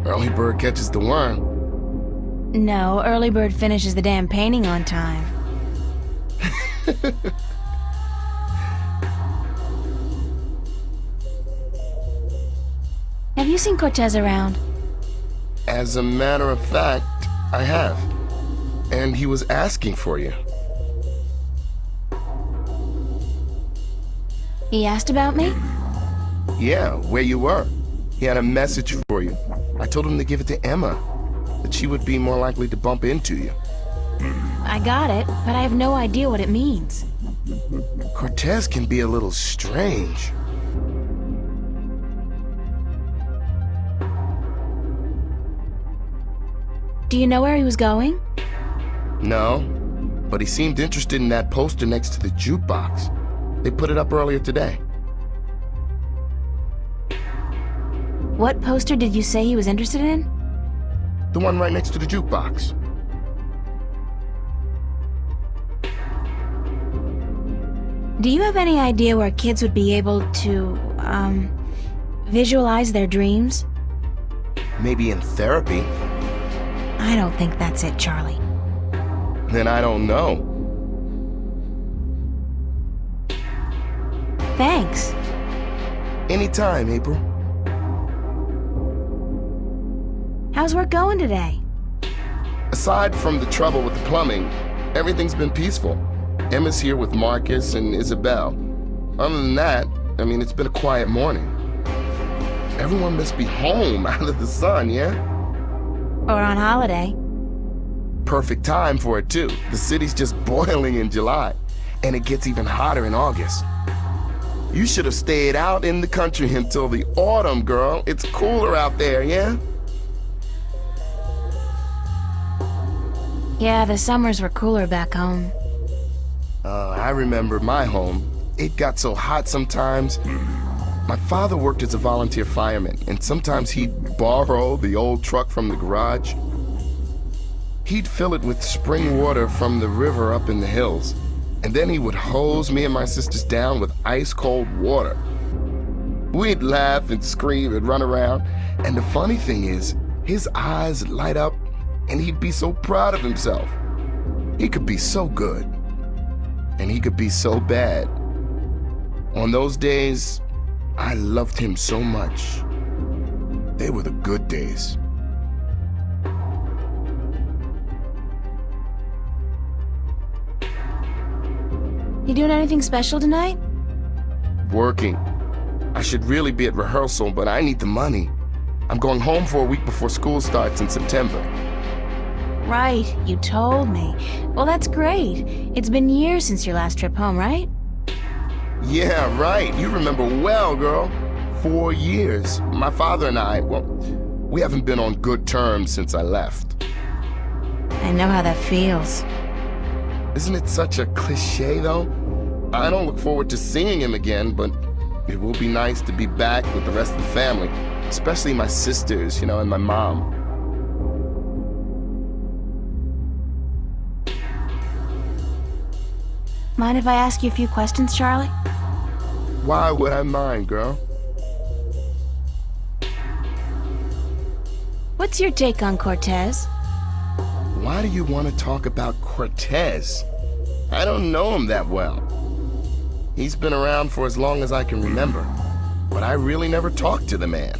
Early bird catches the worm. No, early bird finishes the damn painting on time. Have you seen Cortez around? As a matter of fact, I have. And he was asking for you. He asked about me? Yeah, where you were. He had a message for you. I told him to give it to Emma, that she would be more likely to bump into you. I got it, but I have no idea what it means. Cortez can be a little strange. Do you know where he was going? No, but he seemed interested in that poster next to the jukebox. They put it up earlier today. What poster did you say he was interested in? The one right next to the jukebox. Do you have any idea where kids would be able to, visualize their dreams? Maybe in therapy. I don't think that's it, Charlie. Then I don't know. Thanks. Anytime, April. How's work going today? Aside from the trouble with the plumbing, everything's been peaceful. Emma's here with Marcus and Isabel. Other than that, I mean, it's been a quiet morning. Everyone must be home out of the sun, yeah? Or on holiday. Perfect time for it, too. The city's just boiling in July, and it gets even hotter in August. You should have stayed out in the country until the autumn, girl. It's cooler out there, yeah? Yeah, the summers were cooler back home. I remember my home. It got so hot sometimes. My father worked as a volunteer fireman, and sometimes he'd borrow the old truck from the garage. He'd fill it with spring water from the river up in the hills, And then he would hose me and my sisters down with ice-cold water. We'd laugh and scream and run around, and the funny thing is, his eyes would light up and he'd be so proud of himself. He could be so good, and he could be so bad. On those days, I loved him so much. They were the good days. You doing anything special tonight? Working. I should really be at rehearsal, but I need the money. I'm going home for a week before school starts in September. Right, you told me. Well, that's great. It's been years since your last trip home, right? Yeah, right. You remember well, girl. 4 years. My father and I, well, we haven't been on good terms since I left. I know how that feels. Isn't it such a cliche, though? I don't look forward to seeing him again, but it will be nice to be back with the rest of the family, especially my sisters, you know, and my mom. Mind if I ask you a few questions, Charlie? Why would I mind, girl? What's your take on Cortez? Why do you want to talk about Cortez? I don't know him that well. He's been around for as long as I can remember, but I really never talked to the man.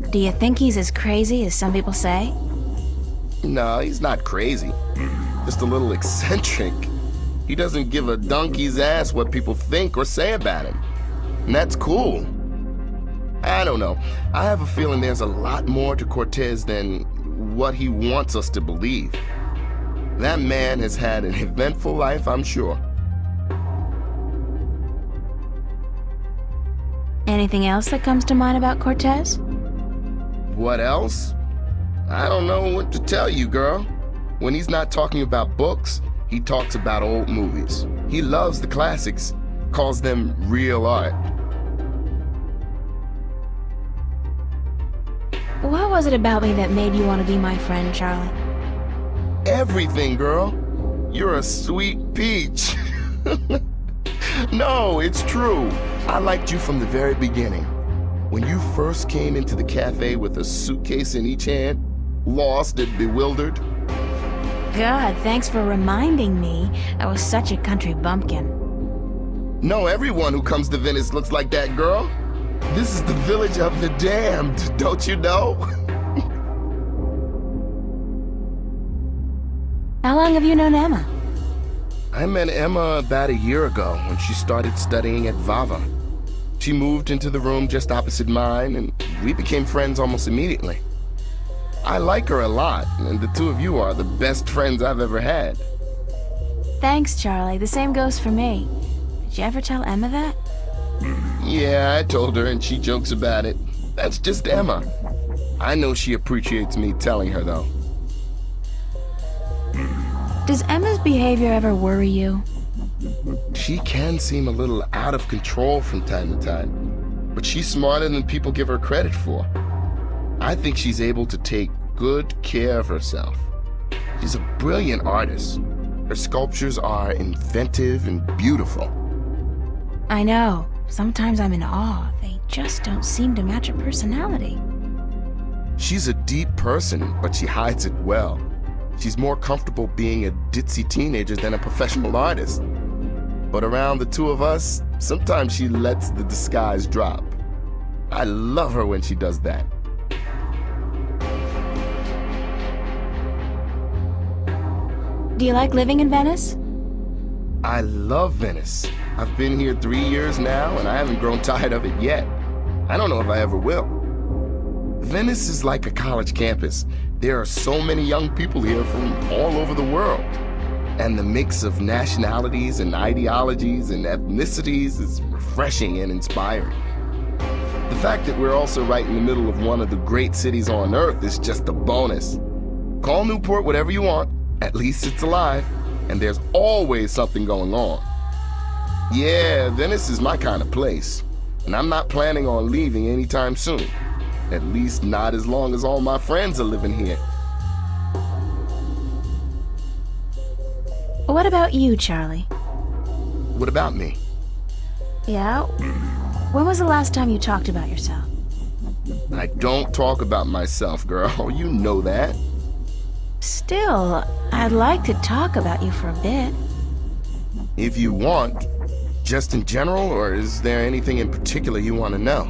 Do you think he's as crazy as some people say? No, he's not crazy. Just a little eccentric. He doesn't give a donkey's ass what people think or say about him. And that's cool. I don't know. I have a feeling there's a lot more to Cortez than what he wants us to believe. That man has had an eventful life, I'm sure. Anything else that comes to mind about Cortez? What else? I don't know what to tell you, girl. When he's not talking about books, he talks about old movies. He loves the classics, calls them real art. What was it about me that made you want to be my friend, Charlie? Everything, girl. You're a sweet peach. No, it's true. I liked you from the very beginning. When you first came into the cafe with a suitcase in each hand, lost and bewildered. God, thanks for reminding me. I was such a country bumpkin. No, everyone who comes to Venice looks like that, girl. This is the village of the damned, don't you know? How long have you known Emma? I met Emma about a year ago when she started studying at Vava. She moved into the room just opposite mine, and we became friends almost immediately. I like her a lot, and the two of you are the best friends I've ever had. Thanks, Charlie. The same goes for me. Did you ever tell Emma that? Yeah, I told her, and she jokes about it. That's just Emma. I know she appreciates me telling her, though. Does Emma's behavior ever worry you? She can seem a little out of control from time to time, but she's smarter than people give her credit for. I think she's able to take good care of herself. She's a brilliant artist. Her sculptures are inventive and beautiful. I know. Sometimes I'm in awe. They just don't seem to match her personality. She's a deep person, but she hides it well. She's more comfortable being a ditzy teenager than a professional artist. But around the two of us, sometimes she lets the disguise drop. I love her when she does that. Do you like living in Venice? I love Venice. I've been here 3 years now, and I haven't grown tired of it yet. I don't know if I ever will. Venice is like a college campus. There are so many young people here from all over the world. And the mix of nationalities and ideologies and ethnicities is refreshing and inspiring. The fact that we're also right in the middle of one of the great cities on Earth is just a bonus. Call Newport whatever you want, at least it's alive, and there's always something going on. Yeah, Venice is my kind of place, and I'm not planning on leaving anytime soon. At least not as long as all my friends are living here. What about you, Charlie? What about me? Yeah? When was the last time you talked about yourself? I don't talk about myself, girl. You know that. Still, I'd like to talk about you for a bit. If you want, just in general, or is there anything in particular you want to know?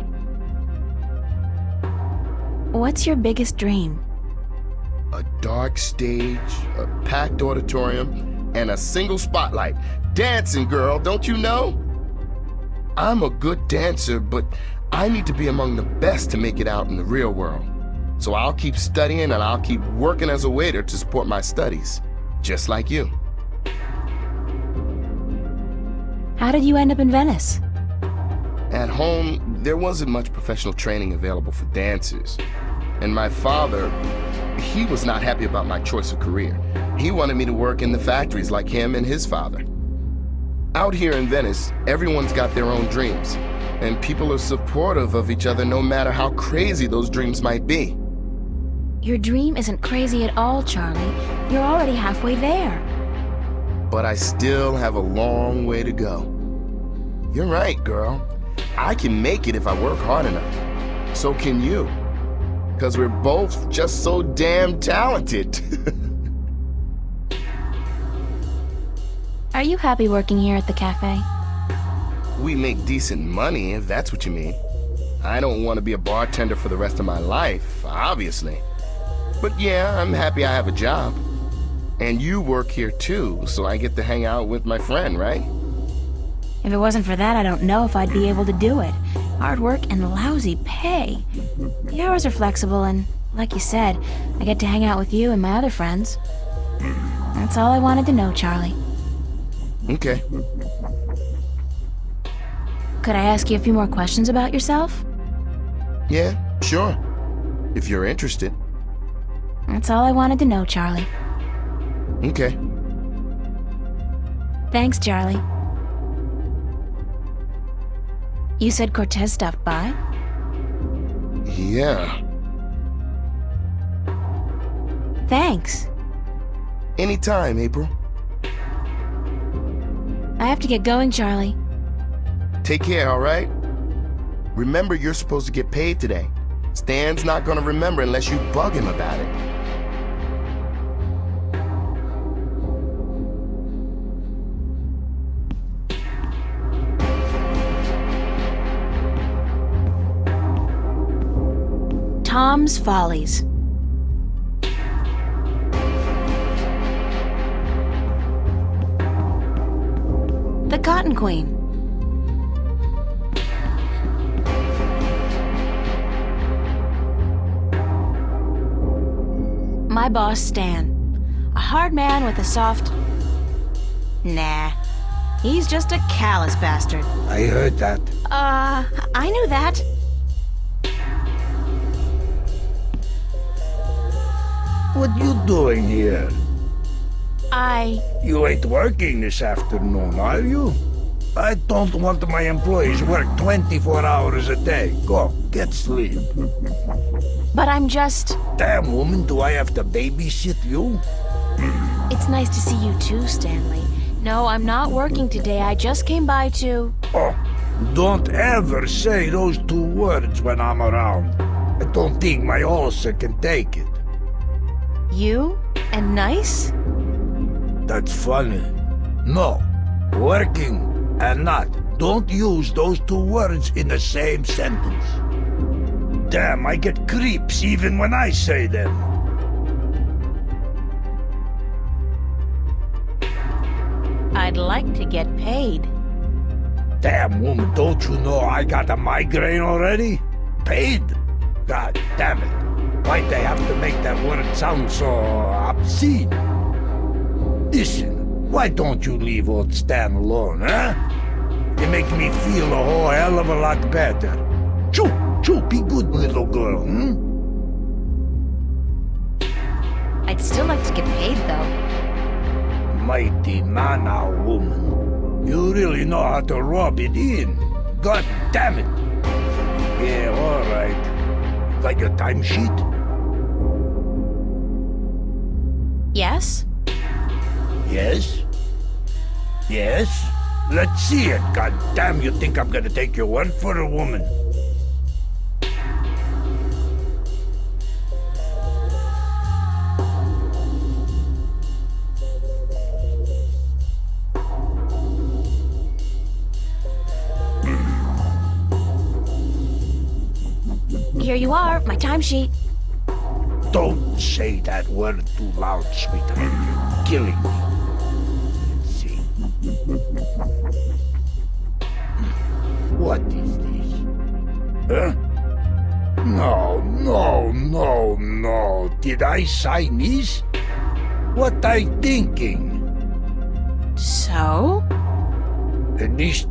What's your biggest dream? A dark stage, a packed auditorium, and a single spotlight. Dancing, girl, don't you know? I'm a good dancer, but I need to be among the best to make it out in the real world. So I'll keep studying and I'll keep working as a waiter to support my studies, just like you. How did you end up in Venice? At home, there wasn't much professional training available for dancers. And my father, he was not happy about my choice of career. He wanted me to work in the factories like him and his father. Out here in Venice, everyone's got their own dreams, and people are supportive of each other no matter how crazy those dreams might be. Your dream isn't crazy at all, Charlie. You're already halfway there. But I still have a long way to go. You're right, girl. I can make it if I work hard enough. So can you. Because we're both just so damn talented. Are you happy working here at the cafe? We make decent money, if that's what you mean. I don't want to be a bartender for the rest of my life, obviously. But yeah, I'm happy I have a job. And you work here too, so I get to hang out with my friend, right? If it wasn't for that, I don't know if I'd be able to do it. Hard work and lousy pay. The hours are flexible and, like you said, I get to hang out with you and my other friends. That's all I wanted to know, Charlie. Okay. Could I ask you a few more questions about yourself? Yeah, sure. If you're interested. That's all I wanted to know, Charlie. Okay. Thanks, Charlie. You said Cortez stopped by? Yeah. Thanks. Anytime, April. I have to get going, Charlie. Take care, all right? Remember, you're supposed to get paid today. Stan's not gonna remember unless you bug him about it. Tom's Follies. The Cotton Queen. My boss, Stan. A hard man with a soft... Nah. He's just a callous bastard. I heard that. I knew that. What you doing here? You ain't working this afternoon, are you? I don't want my employees work 24 hours a day. Go, get sleep. But I'm just... Damn, woman, do I have to babysit you? It's nice to see you too, Stanley. No, I'm not working today. I just came by to... Oh, don't ever say those two words when I'm around. I don't think my ulcer can take it. You? And nice? That's funny. No, working and not. Don't use those two words in the same sentence. Damn, I get creeps even when I say them. I'd like to get paid. Damn, woman, don't you know I got a migraine already? Paid? God damn it. Why'd they have to make that word sound so obscene? Listen, why don't you leave old Stan alone, huh? You make me feel a whole hell of a lot better. Choo, choo, be good, little girl, I'd still like to get paid, though. Mighty mana, woman. You really know how to rub it in. God damn it. Yeah, all right. Got your timesheet? Yes? Yes? Yes? Let's see it, goddamn! You think I'm gonna take your word for a woman? Here you are, my timesheet. Don't say that word too loud, sweetheart. You're killing me. Let's see. What is this? Huh? No. Did I sign this? What I thinking? So? At least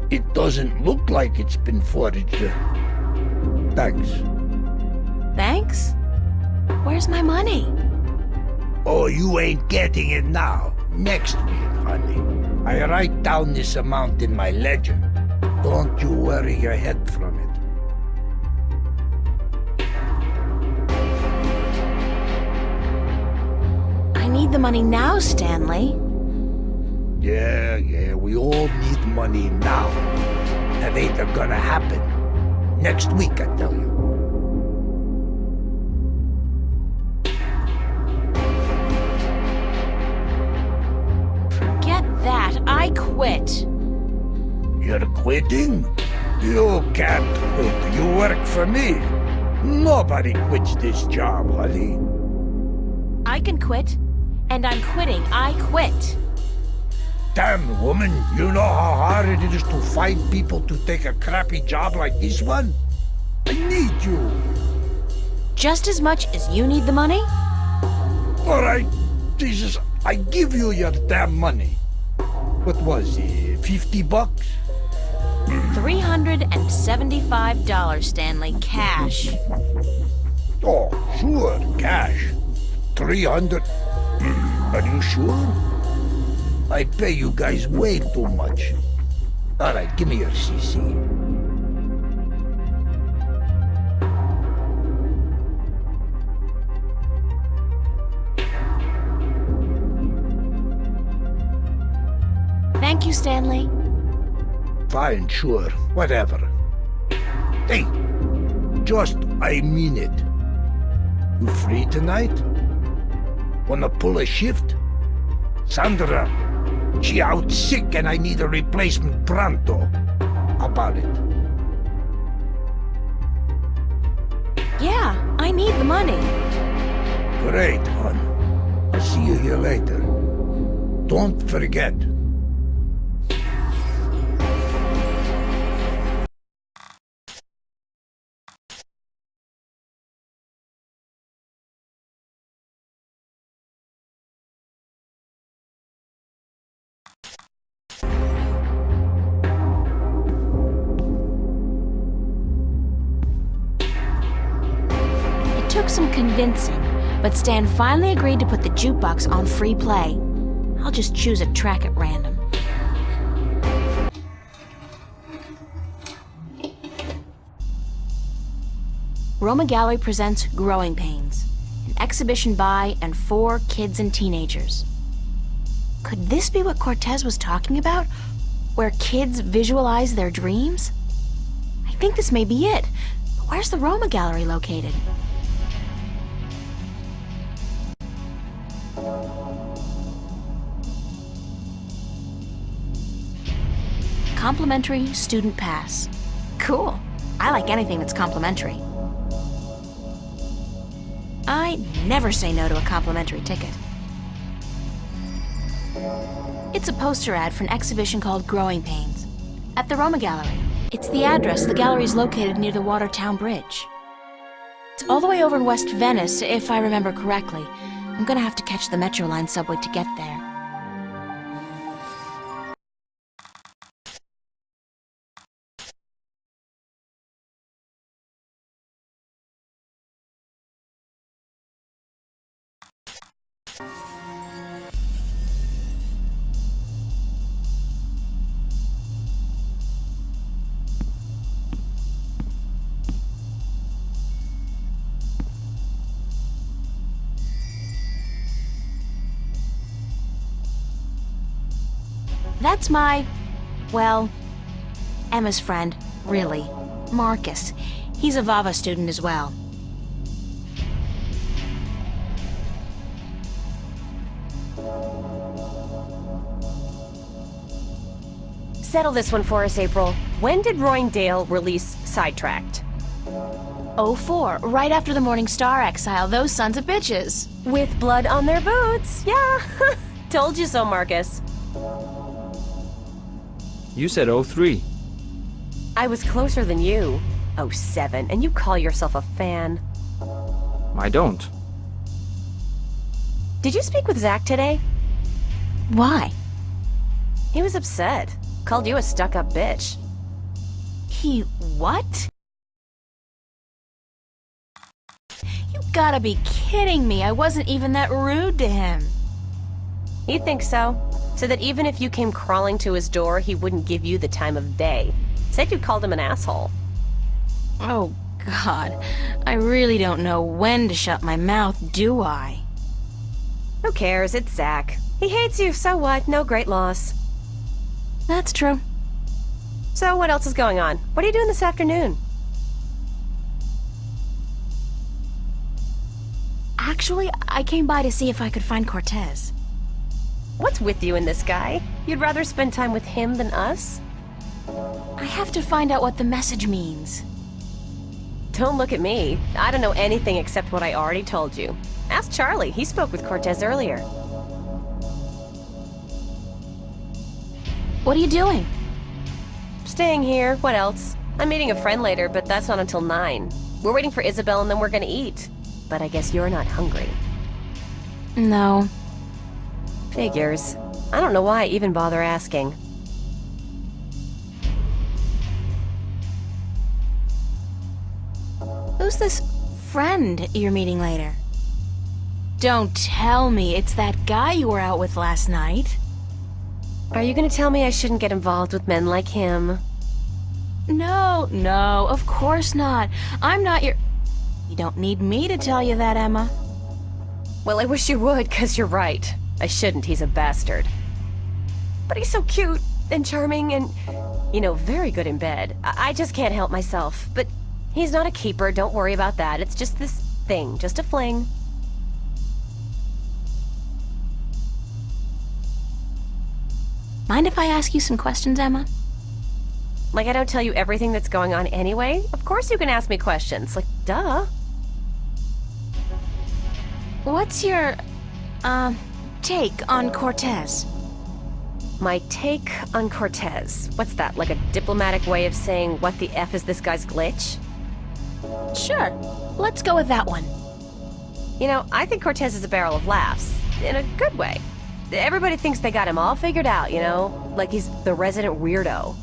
it doesn't look like it's been forged. Thanks. Thanks? Where's my money? Oh, you ain't getting it now. Next week, honey. I write down this amount in my ledger. Don't you worry your head from it. I need the money now, Stanley. Yeah, we all need money now. That ain't gonna happen. Next week, I tell you. Forget that. I quit. You're quitting? You can't quit. You work for me. Nobody quits this job, honey. I can quit. And I'm quitting. I quit. Damn, woman, you know how hard it is to find people to take a crappy job like this one? I need you. Just as much as you need the money? All right, Jesus, I give you your damn money. What was it, 50 bucks? $375, Stanley. Cash. Oh, sure, cash. 300. Are you sure? I pay you guys way too much. All right, give me your CC. Thank you, Stanley. Fine, sure, whatever. Hey, just, I mean it. You free tonight? Wanna pull a shift? Sandra, she out sick and I need a replacement pronto. How about it? Yeah, I need the money. Great, hon. I'll see you here later. Don't forget. Took some convincing, but Stan finally agreed to put the jukebox on free play. I'll just choose a track at random. Roma Gallery presents Growing Pains, an exhibition by and for kids and teenagers. Could this be what Cortez was talking about? Where kids visualize their dreams? I think this may be it, but where's the Roma Gallery located? Complimentary student pass. Cool. I like anything that's complimentary. I never say no to a complimentary ticket. It's a poster ad for an exhibition called Growing Pains at the Roma Gallery. It's the address. The gallery's located near the Watertown Bridge. It's all the way over in West Venice, if I remember correctly. I'm gonna have to catch the Metro Line subway to get there. That's my Well, Emma's friend, really. Marcus. He's a Vava student as well. Settle this one for us, April. When did Roindale release Sidetracked? '04, right after the Morning Star exile, those sons of bitches. With blood on their boots. Yeah, told you so, Marcus. You said '03. I was closer than you. '07, and you call yourself a fan. I don't. Did you speak with Zach today? Why? He was upset. Called you a stuck-up bitch. He what? You gotta be kidding me. I wasn't even that rude to him. He thinks so. So that even if you came crawling to his door, he wouldn't give you the time of day. Said you called him an asshole. Oh, God. I really don't know when to shut my mouth, do I? Who cares? It's Zach. He hates you, so what? No great loss. That's true. So what else is going on? What are you doing this afternoon? Actually, I came by to see if I could find Cortez. What's with you and this guy? You'd rather spend time with him than us? I have to find out what the message means. Don't look at me. I don't know anything except what I already told you. Ask Charlie. He spoke with Cortez earlier. What are you doing? Staying here. What else? I'm meeting a friend later, but that's not until 9. We're waiting for Isabel and then we're gonna eat. But I guess you're not hungry. No. Figures. I don't know why I even bother asking. Who's this friend you're meeting later? Don't tell me it's that guy you were out with last night. Are you gonna tell me I shouldn't get involved with men like him? No, of course not. I'm not your... You don't need me to tell you that, Emma. Well, I wish you would, 'cause you're right. I shouldn't, he's a bastard. But he's so cute and charming and, you know, very good in bed. I just can't help myself. But he's not a keeper, don't worry about that. It's just this thing, just a fling. Mind if I ask you some questions, Emma? Like I don't tell you everything that's going on anyway? Of course you can ask me questions, like, duh. What's your, take on Cortez? My take on Cortez. What's that, like a diplomatic way of saying what the F is this guy's glitch? Sure, let's go with that one. You know, I think Cortez is a barrel of laughs, in a good way. Everybody thinks they got him all figured out, you know? Like he's the resident weirdo.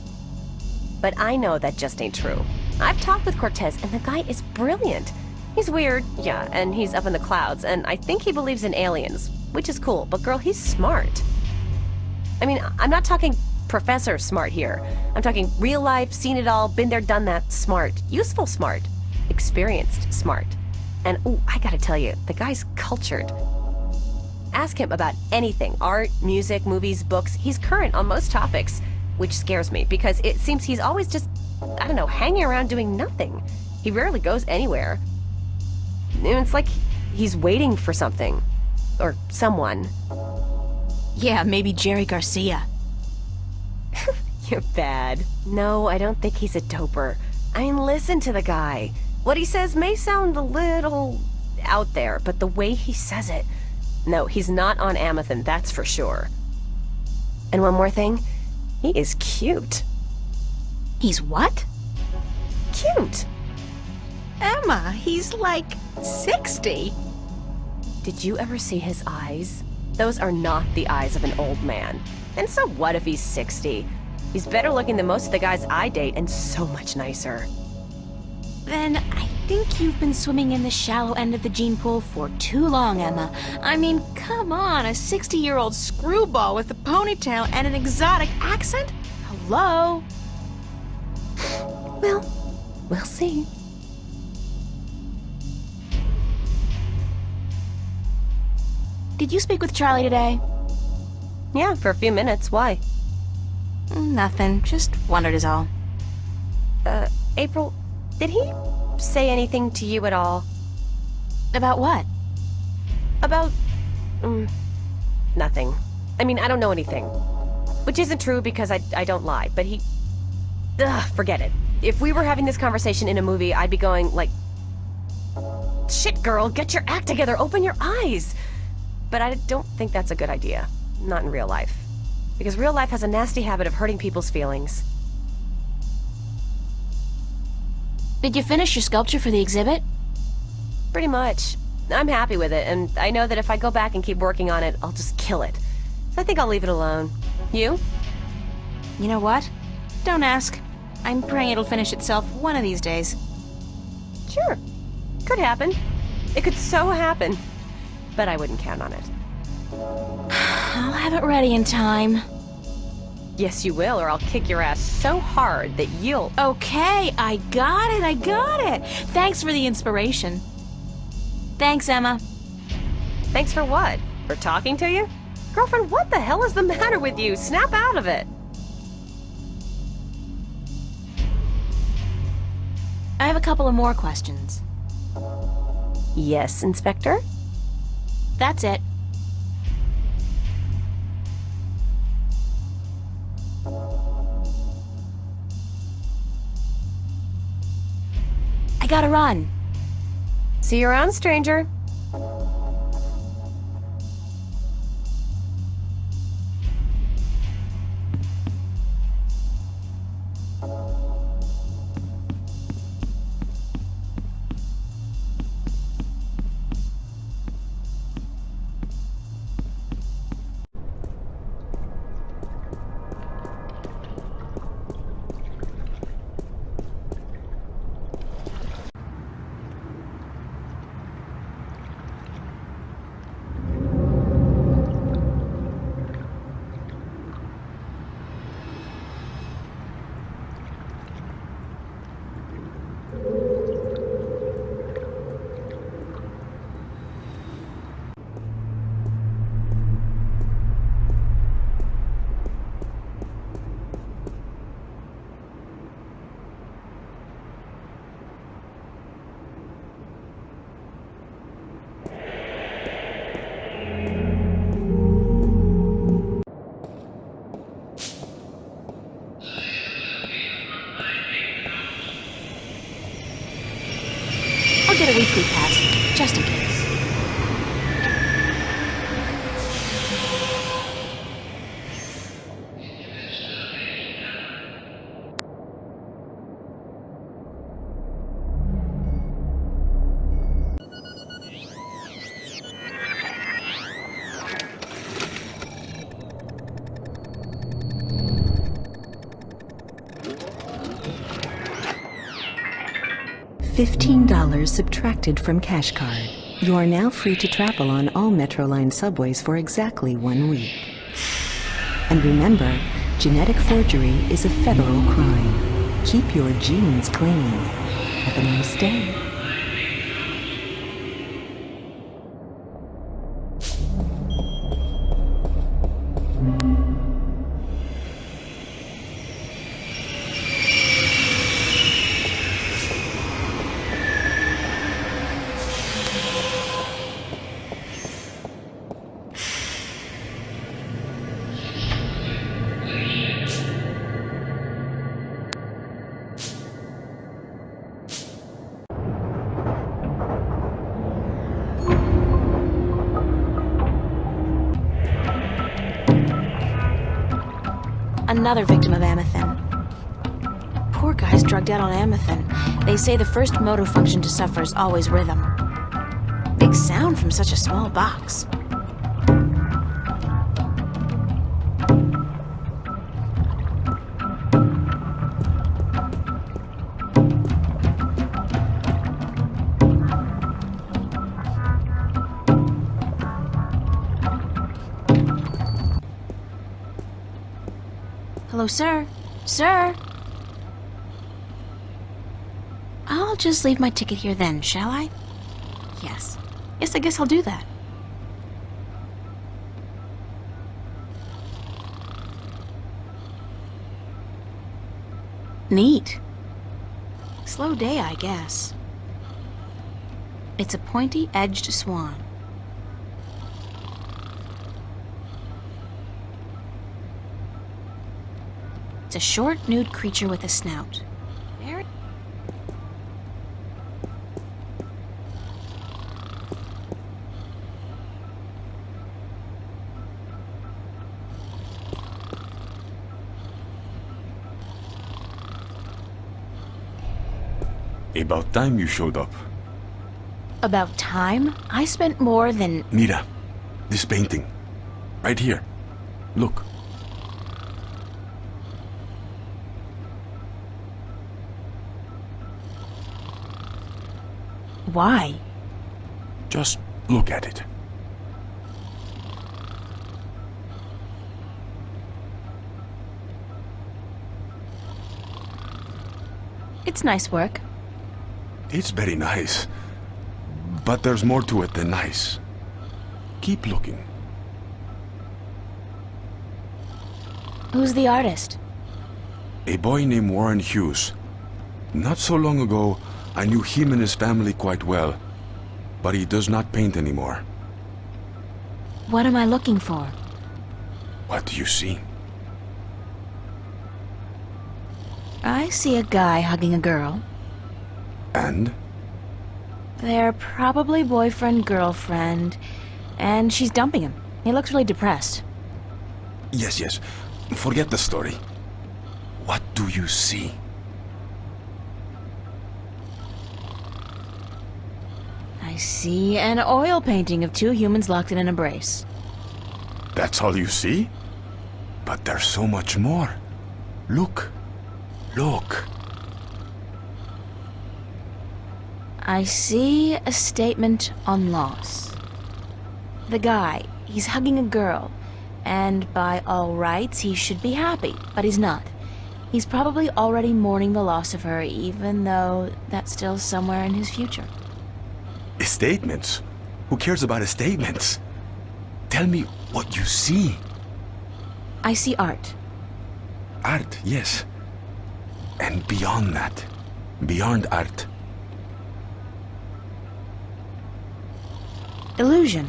But I know that just ain't true. I've talked with Cortez, and the guy is brilliant. He's weird, yeah, and he's up in the clouds, and I think he believes in aliens, which is cool, but girl, he's smart. I mean, I'm not talking professor smart here. I'm talking real life, seen it all, been there, done that, smart. Useful smart. Experienced smart. And, ooh, I gotta tell you, the guy's cultured. Ask him about anything, art, music, movies, books. He's current on most topics, which scares me because it seems he's always just, I don't know, hanging around doing nothing. He rarely goes anywhere. And it's like he's waiting for something. Or someone. Yeah, maybe Jerry Garcia. You're bad. No, I don't think he's a doper. I mean, listen to the guy. What he says may sound a little out there, but the way he says it... No, he's not on Amethyst, that's for sure. And one more thing, he is cute. He's what? Cute. Emma, he's like 60. Did you ever see his eyes? Those are not the eyes of an old man. And so what if he's 60? He's better looking than most of the guys I date and so much nicer. Then I think you've been swimming in the shallow end of the gene pool for too long, Emma. I mean, come on, a 60-year-old screwball with a ponytail and an exotic accent? Hello? Well, we'll see. Did you speak with Charlie today? Yeah, for a few minutes. Why? Nothing. Just wondered is all. April, did he say anything to you at all? About what? About... nothing. I mean, I don't know anything. Which isn't true because I don't lie, but he... Ugh, forget it. If we were having this conversation in a movie, I'd be going, like... Shit, girl, get your act together, open your eyes! But I don't think that's a good idea. Not in real life. Because real life has a nasty habit of hurting people's feelings. Did you finish your sculpture for the exhibit? Pretty much. I'm happy with it, and I know that if I go back and keep working on it, I'll just kill it. So I think I'll leave it alone. You? You know what? Don't ask. I'm praying it'll finish itself one of these days. Sure. Could happen. It could so happen. But I wouldn't count on it. I'll have it ready in time. Yes, you will, or I'll kick your ass so hard that you'll... Okay, I got it. Thanks for the inspiration. Thanks, Emma. Thanks for what? For talking to you? Girlfriend, what the hell is the matter with you? Snap out of it. I have a couple of more questions. Yes, Inspector? That's it. I gotta run. See you around, stranger. I'll get a weekly pass, just in case. $15 subtracted from cash card. You are now free to travel on all Metroline subways for exactly 1 week. And remember, genetic forgery is a federal crime. Keep your genes clean. Have a nice day. Another victim of Amethyst. Poor guy's drugged out on Amethyst. They say the first motor function to suffer is always rhythm. Big sound from such a small box. Hello, sir? Sir? I'll just leave my ticket here then, shall I? Yes. Yes, I guess I'll do that. Neat. Slow day, I guess. It's a pointy-edged swan. It's a short, nude creature with a snout. Very... About time you showed up. About time? I spent more than... Mira, this painting. Right here. Look. Why? Just look at it. It's nice work. It's very nice. But there's more to it than nice. Keep looking. Who's the artist? A boy named Warren Hughes. Not so long ago, I knew him and his family quite well. But he does not paint anymore. What am I looking for? What do you see? I see a guy hugging a girl. And? They're probably boyfriend-girlfriend, and she's dumping him. He looks really depressed. Yes. Forget the story. What do you see? I see an oil painting of two humans locked in an embrace. That's all you see? But there's so much more. Look. Look. I see a statement on loss. The guy, he's hugging a girl, and by all rights, he should be happy, but he's not. He's probably already mourning the loss of her, even though that's still somewhere in his future. Statements? Who cares about statements? Tell me what you see. I see art. Art, yes. And beyond that, beyond art. Illusion.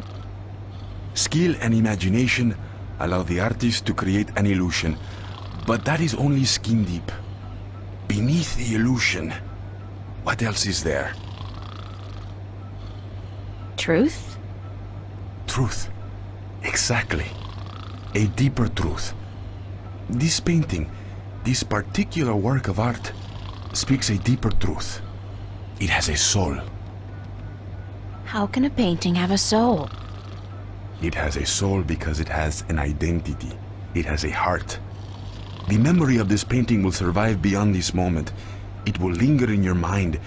Skill and imagination allow the artist to create an illusion, but that is only skin deep. Beneath the illusion, what else is there? Truth? Truth. Exactly. A deeper truth. This painting, this particular work of art, speaks a deeper truth. It has a soul. How can a painting have a soul? It has a soul because it has an identity. It has a heart. The memory of this painting will survive beyond this moment. It will linger in your mind,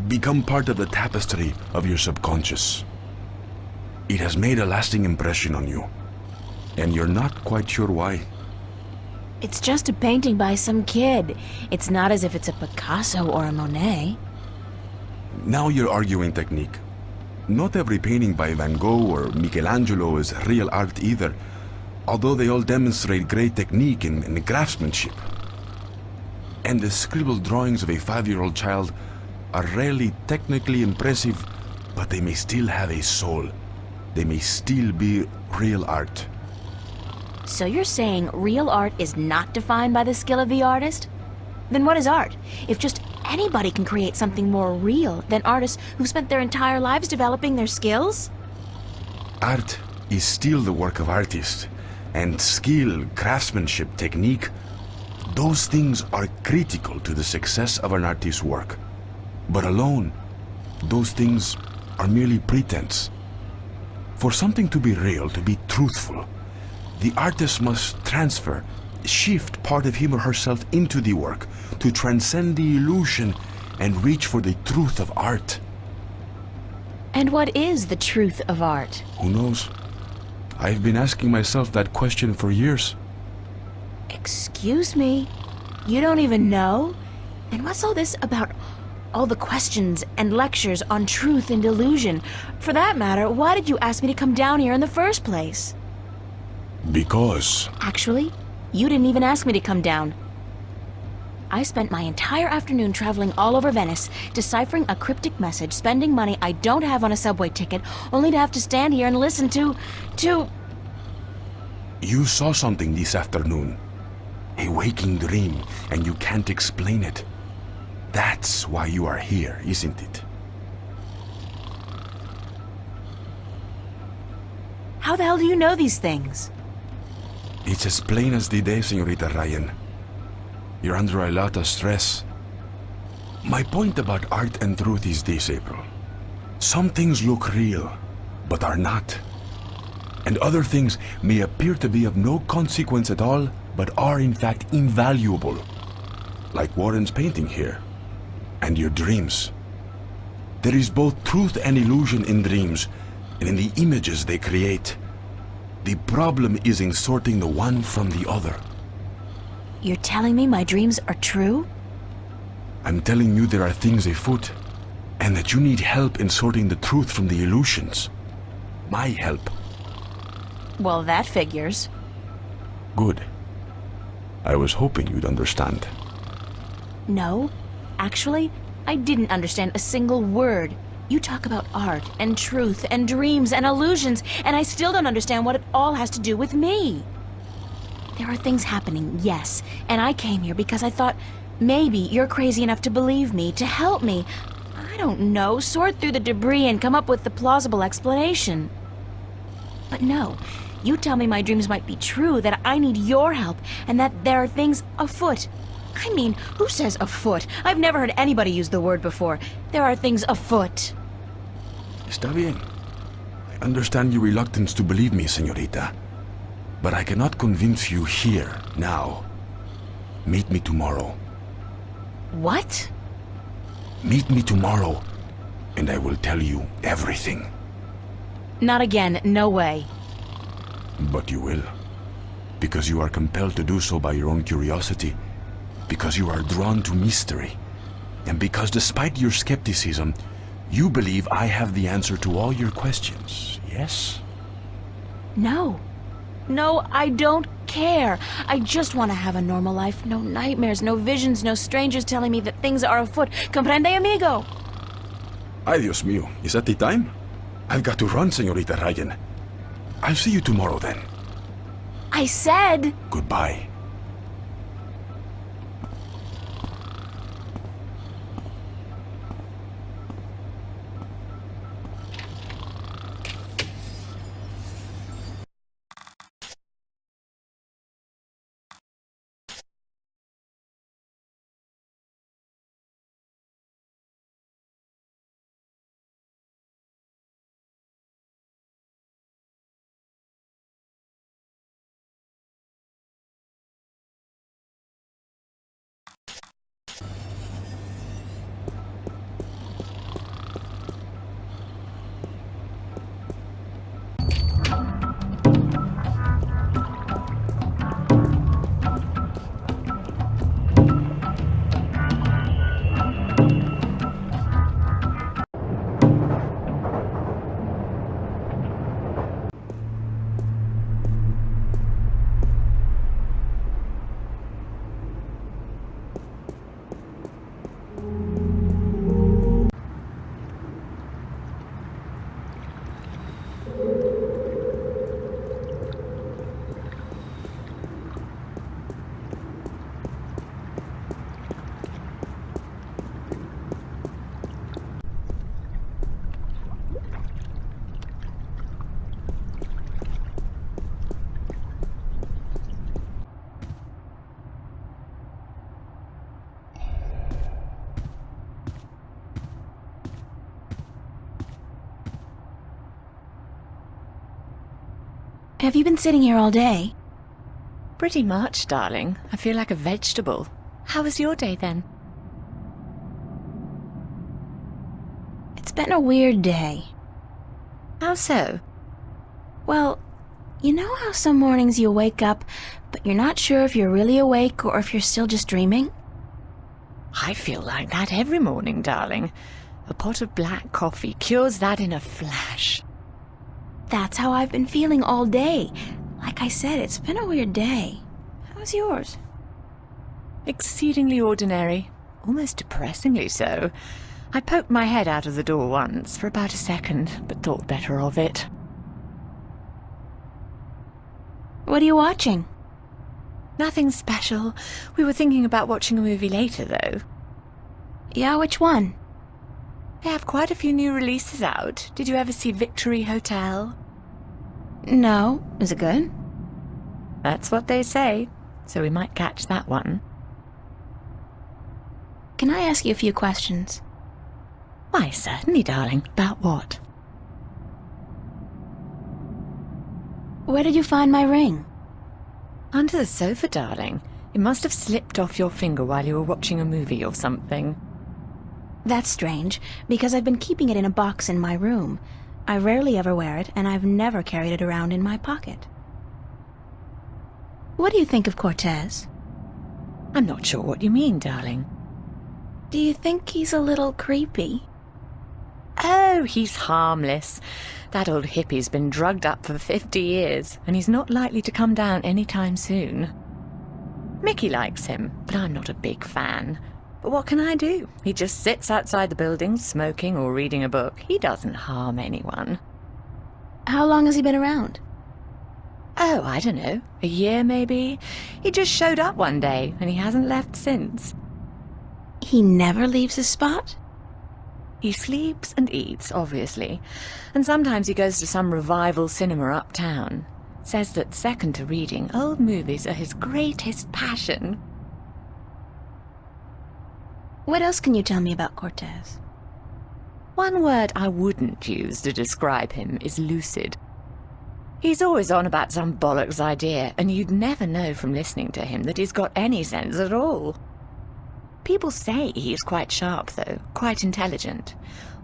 become part of the tapestry of your subconscious. It has made a lasting impression on you, and you're not quite sure why. It's just a painting by some kid. It's not as if it's a Picasso or a Monet. Now you're arguing technique. Not every painting by Van Gogh or Michelangelo is real art either, although they all demonstrate great technique and craftsmanship. And the scribbled drawings of a 5-year-old child are rarely technically impressive, but they may still have a soul. They may still be real art. So you're saying real art is not defined by the skill of the artist? Then what is art? If just anybody can create something more real than artists who spent their entire lives developing their skills? Art is still the work of artists, and skill, craftsmanship, technique, those things are critical to the success of an artist's work. But alone, those things are merely pretense. For something to be real, to be truthful, the artist must shift part of him or herself into the work to transcend the illusion and reach for the truth of art. And what is the truth of art? Who knows? I've been asking myself that question for years. Excuse me? You don't even know? And what's all this about all the questions and lectures on truth and illusion? For that matter, why did you ask me to come down here in the first place? Because... Actually, you didn't even ask me to come down. I spent my entire afternoon traveling all over Venice, deciphering a cryptic message, spending money I don't have on a subway ticket, only to have to stand here and listen to... You saw something this afternoon. A waking dream, and you can't explain it. That's why you are here, isn't it? How the hell do you know these things? It's as plain as the day, Señorita Ryan. You're under a lot of stress. My point about art and truth is this, April. Some things look real, but are not. And other things may appear to be of no consequence at all, but are in fact invaluable. Like Warren's painting here. And your dreams. There is both truth and illusion in dreams, and in the images they create. The problem is in sorting the one from the other. You're telling me my dreams are true? I'm telling you there are things afoot, and that you need help in sorting the truth from the illusions. My help. Well, that figures. Good. I was hoping you'd understand. No, actually, I didn't understand a single word. You talk about art and truth and dreams and illusions, and I still don't understand what it all has to do with me. There are things happening, yes, and I came here because I thought maybe you're crazy enough to believe me, to help me. I don't know, sort through the debris and come up with the plausible explanation. But no, you tell me my dreams might be true, that I need your help, and that there are things afoot. I mean, who says afoot? I've never heard anybody use the word before. There are things afoot. Está bien. I understand your reluctance to believe me, señorita. But I cannot convince you here, now. Meet me tomorrow. What? Meet me tomorrow, and I will tell you everything. Not again, no way. But you will. Because you are compelled to do so by your own curiosity. Because you are drawn to mystery. And because despite your skepticism, you believe I have the answer to all your questions, yes? No. No, I don't care. I just want to have a normal life. No nightmares, no visions, no strangers telling me that things are afoot. Comprende, amigo? Ay, Dios mío. Is that the time? I've got to run, señorita Ryan. I'll see you tomorrow, then. I said... Goodbye. Have you been sitting here all day? Pretty much, darling. I feel like a vegetable. How was your day, then? It's been a weird day. How so? Well, you know how some mornings you wake up, but you're not sure if you're really awake or if you're still just dreaming? I feel like that every morning, darling. A pot of black coffee cures that in a flash. That's how I've been feeling all day. Like I said, it's been a weird day. How's yours? Exceedingly ordinary. Almost depressingly so. I poked my head out of the door once, for about a second, but thought better of it. What are you watching? Nothing special. We were thinking about watching a movie later, though. Yeah, which one? They have quite a few new releases out. Did you ever see Victory Hotel? No. Is it good? That's what they say, so we might catch that one. Can I ask you a few questions? Why, certainly, darling. About what? Where did you find my ring? Under the sofa, darling. It must have slipped off your finger while you were watching a movie or something. That's strange, because I've been keeping it in a box in my room. I rarely ever wear it, and I've never carried it around in my pocket. What do you think of Cortez? I'm not sure what you mean, darling. Do you think he's a little creepy? Oh, he's harmless. That old hippie's been drugged up for 50 years, and he's not likely to come down anytime soon. Mickey likes him, but I'm not a big fan. But what can I do? He just sits outside the building, smoking or reading a book. He doesn't harm anyone. How long has he been around? Oh, I don't know. A year, maybe? He just showed up one day, and he hasn't left since. He never leaves his spot? He sleeps and eats, obviously, and sometimes he goes to some revival cinema uptown. Says that second to reading, old movies are his greatest passion. What else can you tell me about Cortez? One word I wouldn't use to describe him is lucid. He's always on about some bollocks idea, and you'd never know from listening to him that he's got any sense at all. People say he's quite sharp, though, quite intelligent,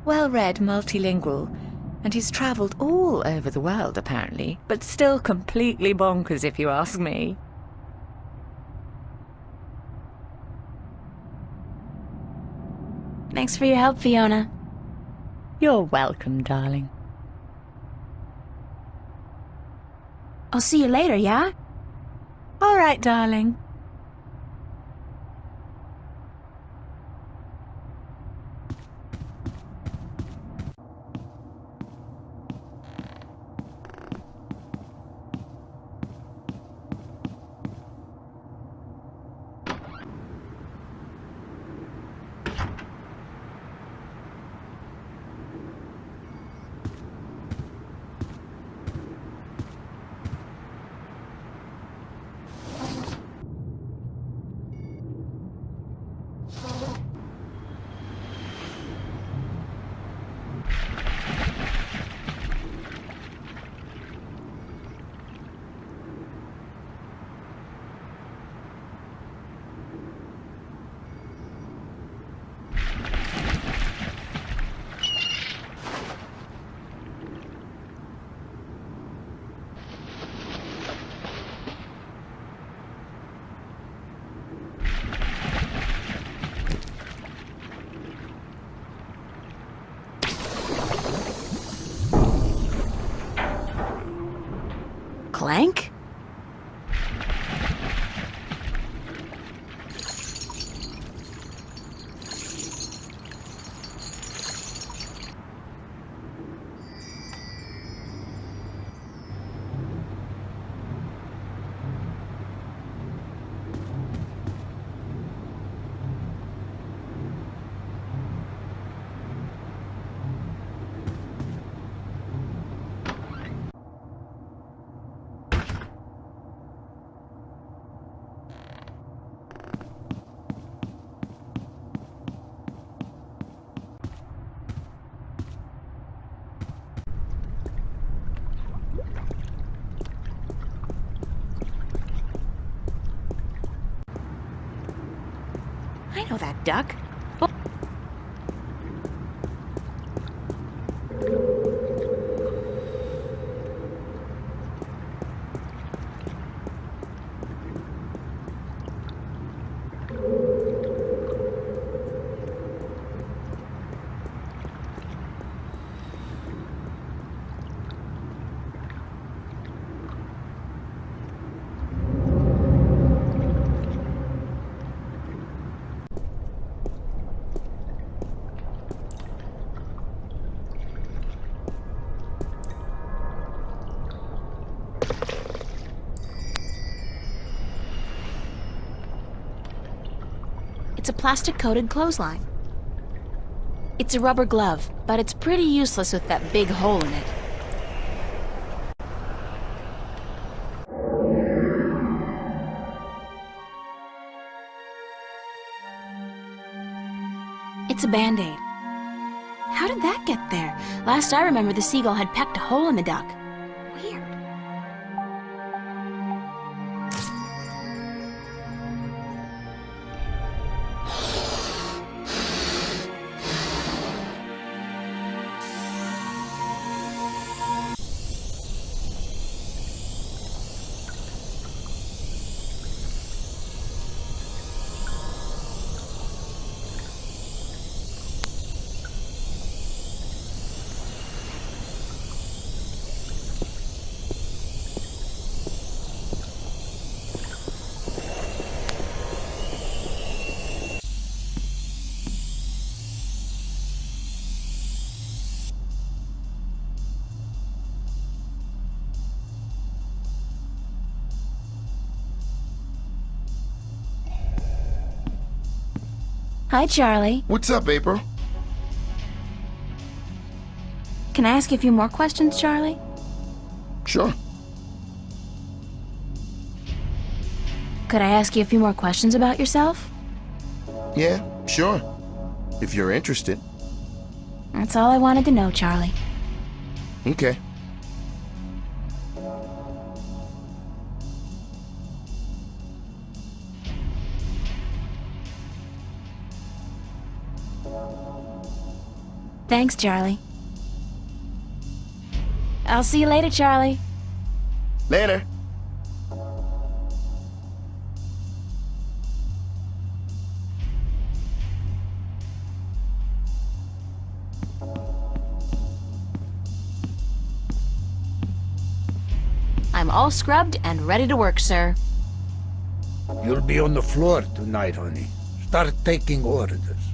well-read, multilingual, and he's travelled all over the world, apparently, but still completely bonkers, if you ask me. Thanks for your help, Fiona. You're welcome, darling. I'll see you later, yeah? All right, darling. Clank? I know that duck. It's a plastic-coated clothesline. It's a rubber glove, but it's pretty useless with that big hole in it. It's a Band-Aid. How did that get there? Last I remember, the seagull had pecked a hole in the duck. Weird. Hi, Charlie. What's up, April? Can I ask you a few more questions, Charlie? Sure. Could I ask you a few more questions about yourself? Yeah, sure. If you're interested. That's all I wanted to know, Charlie. Okay. Thanks, Charlie. I'll see you later, Charlie. Later. I'm all scrubbed and ready to work, sir. You'll be on the floor tonight, honey. Start taking orders.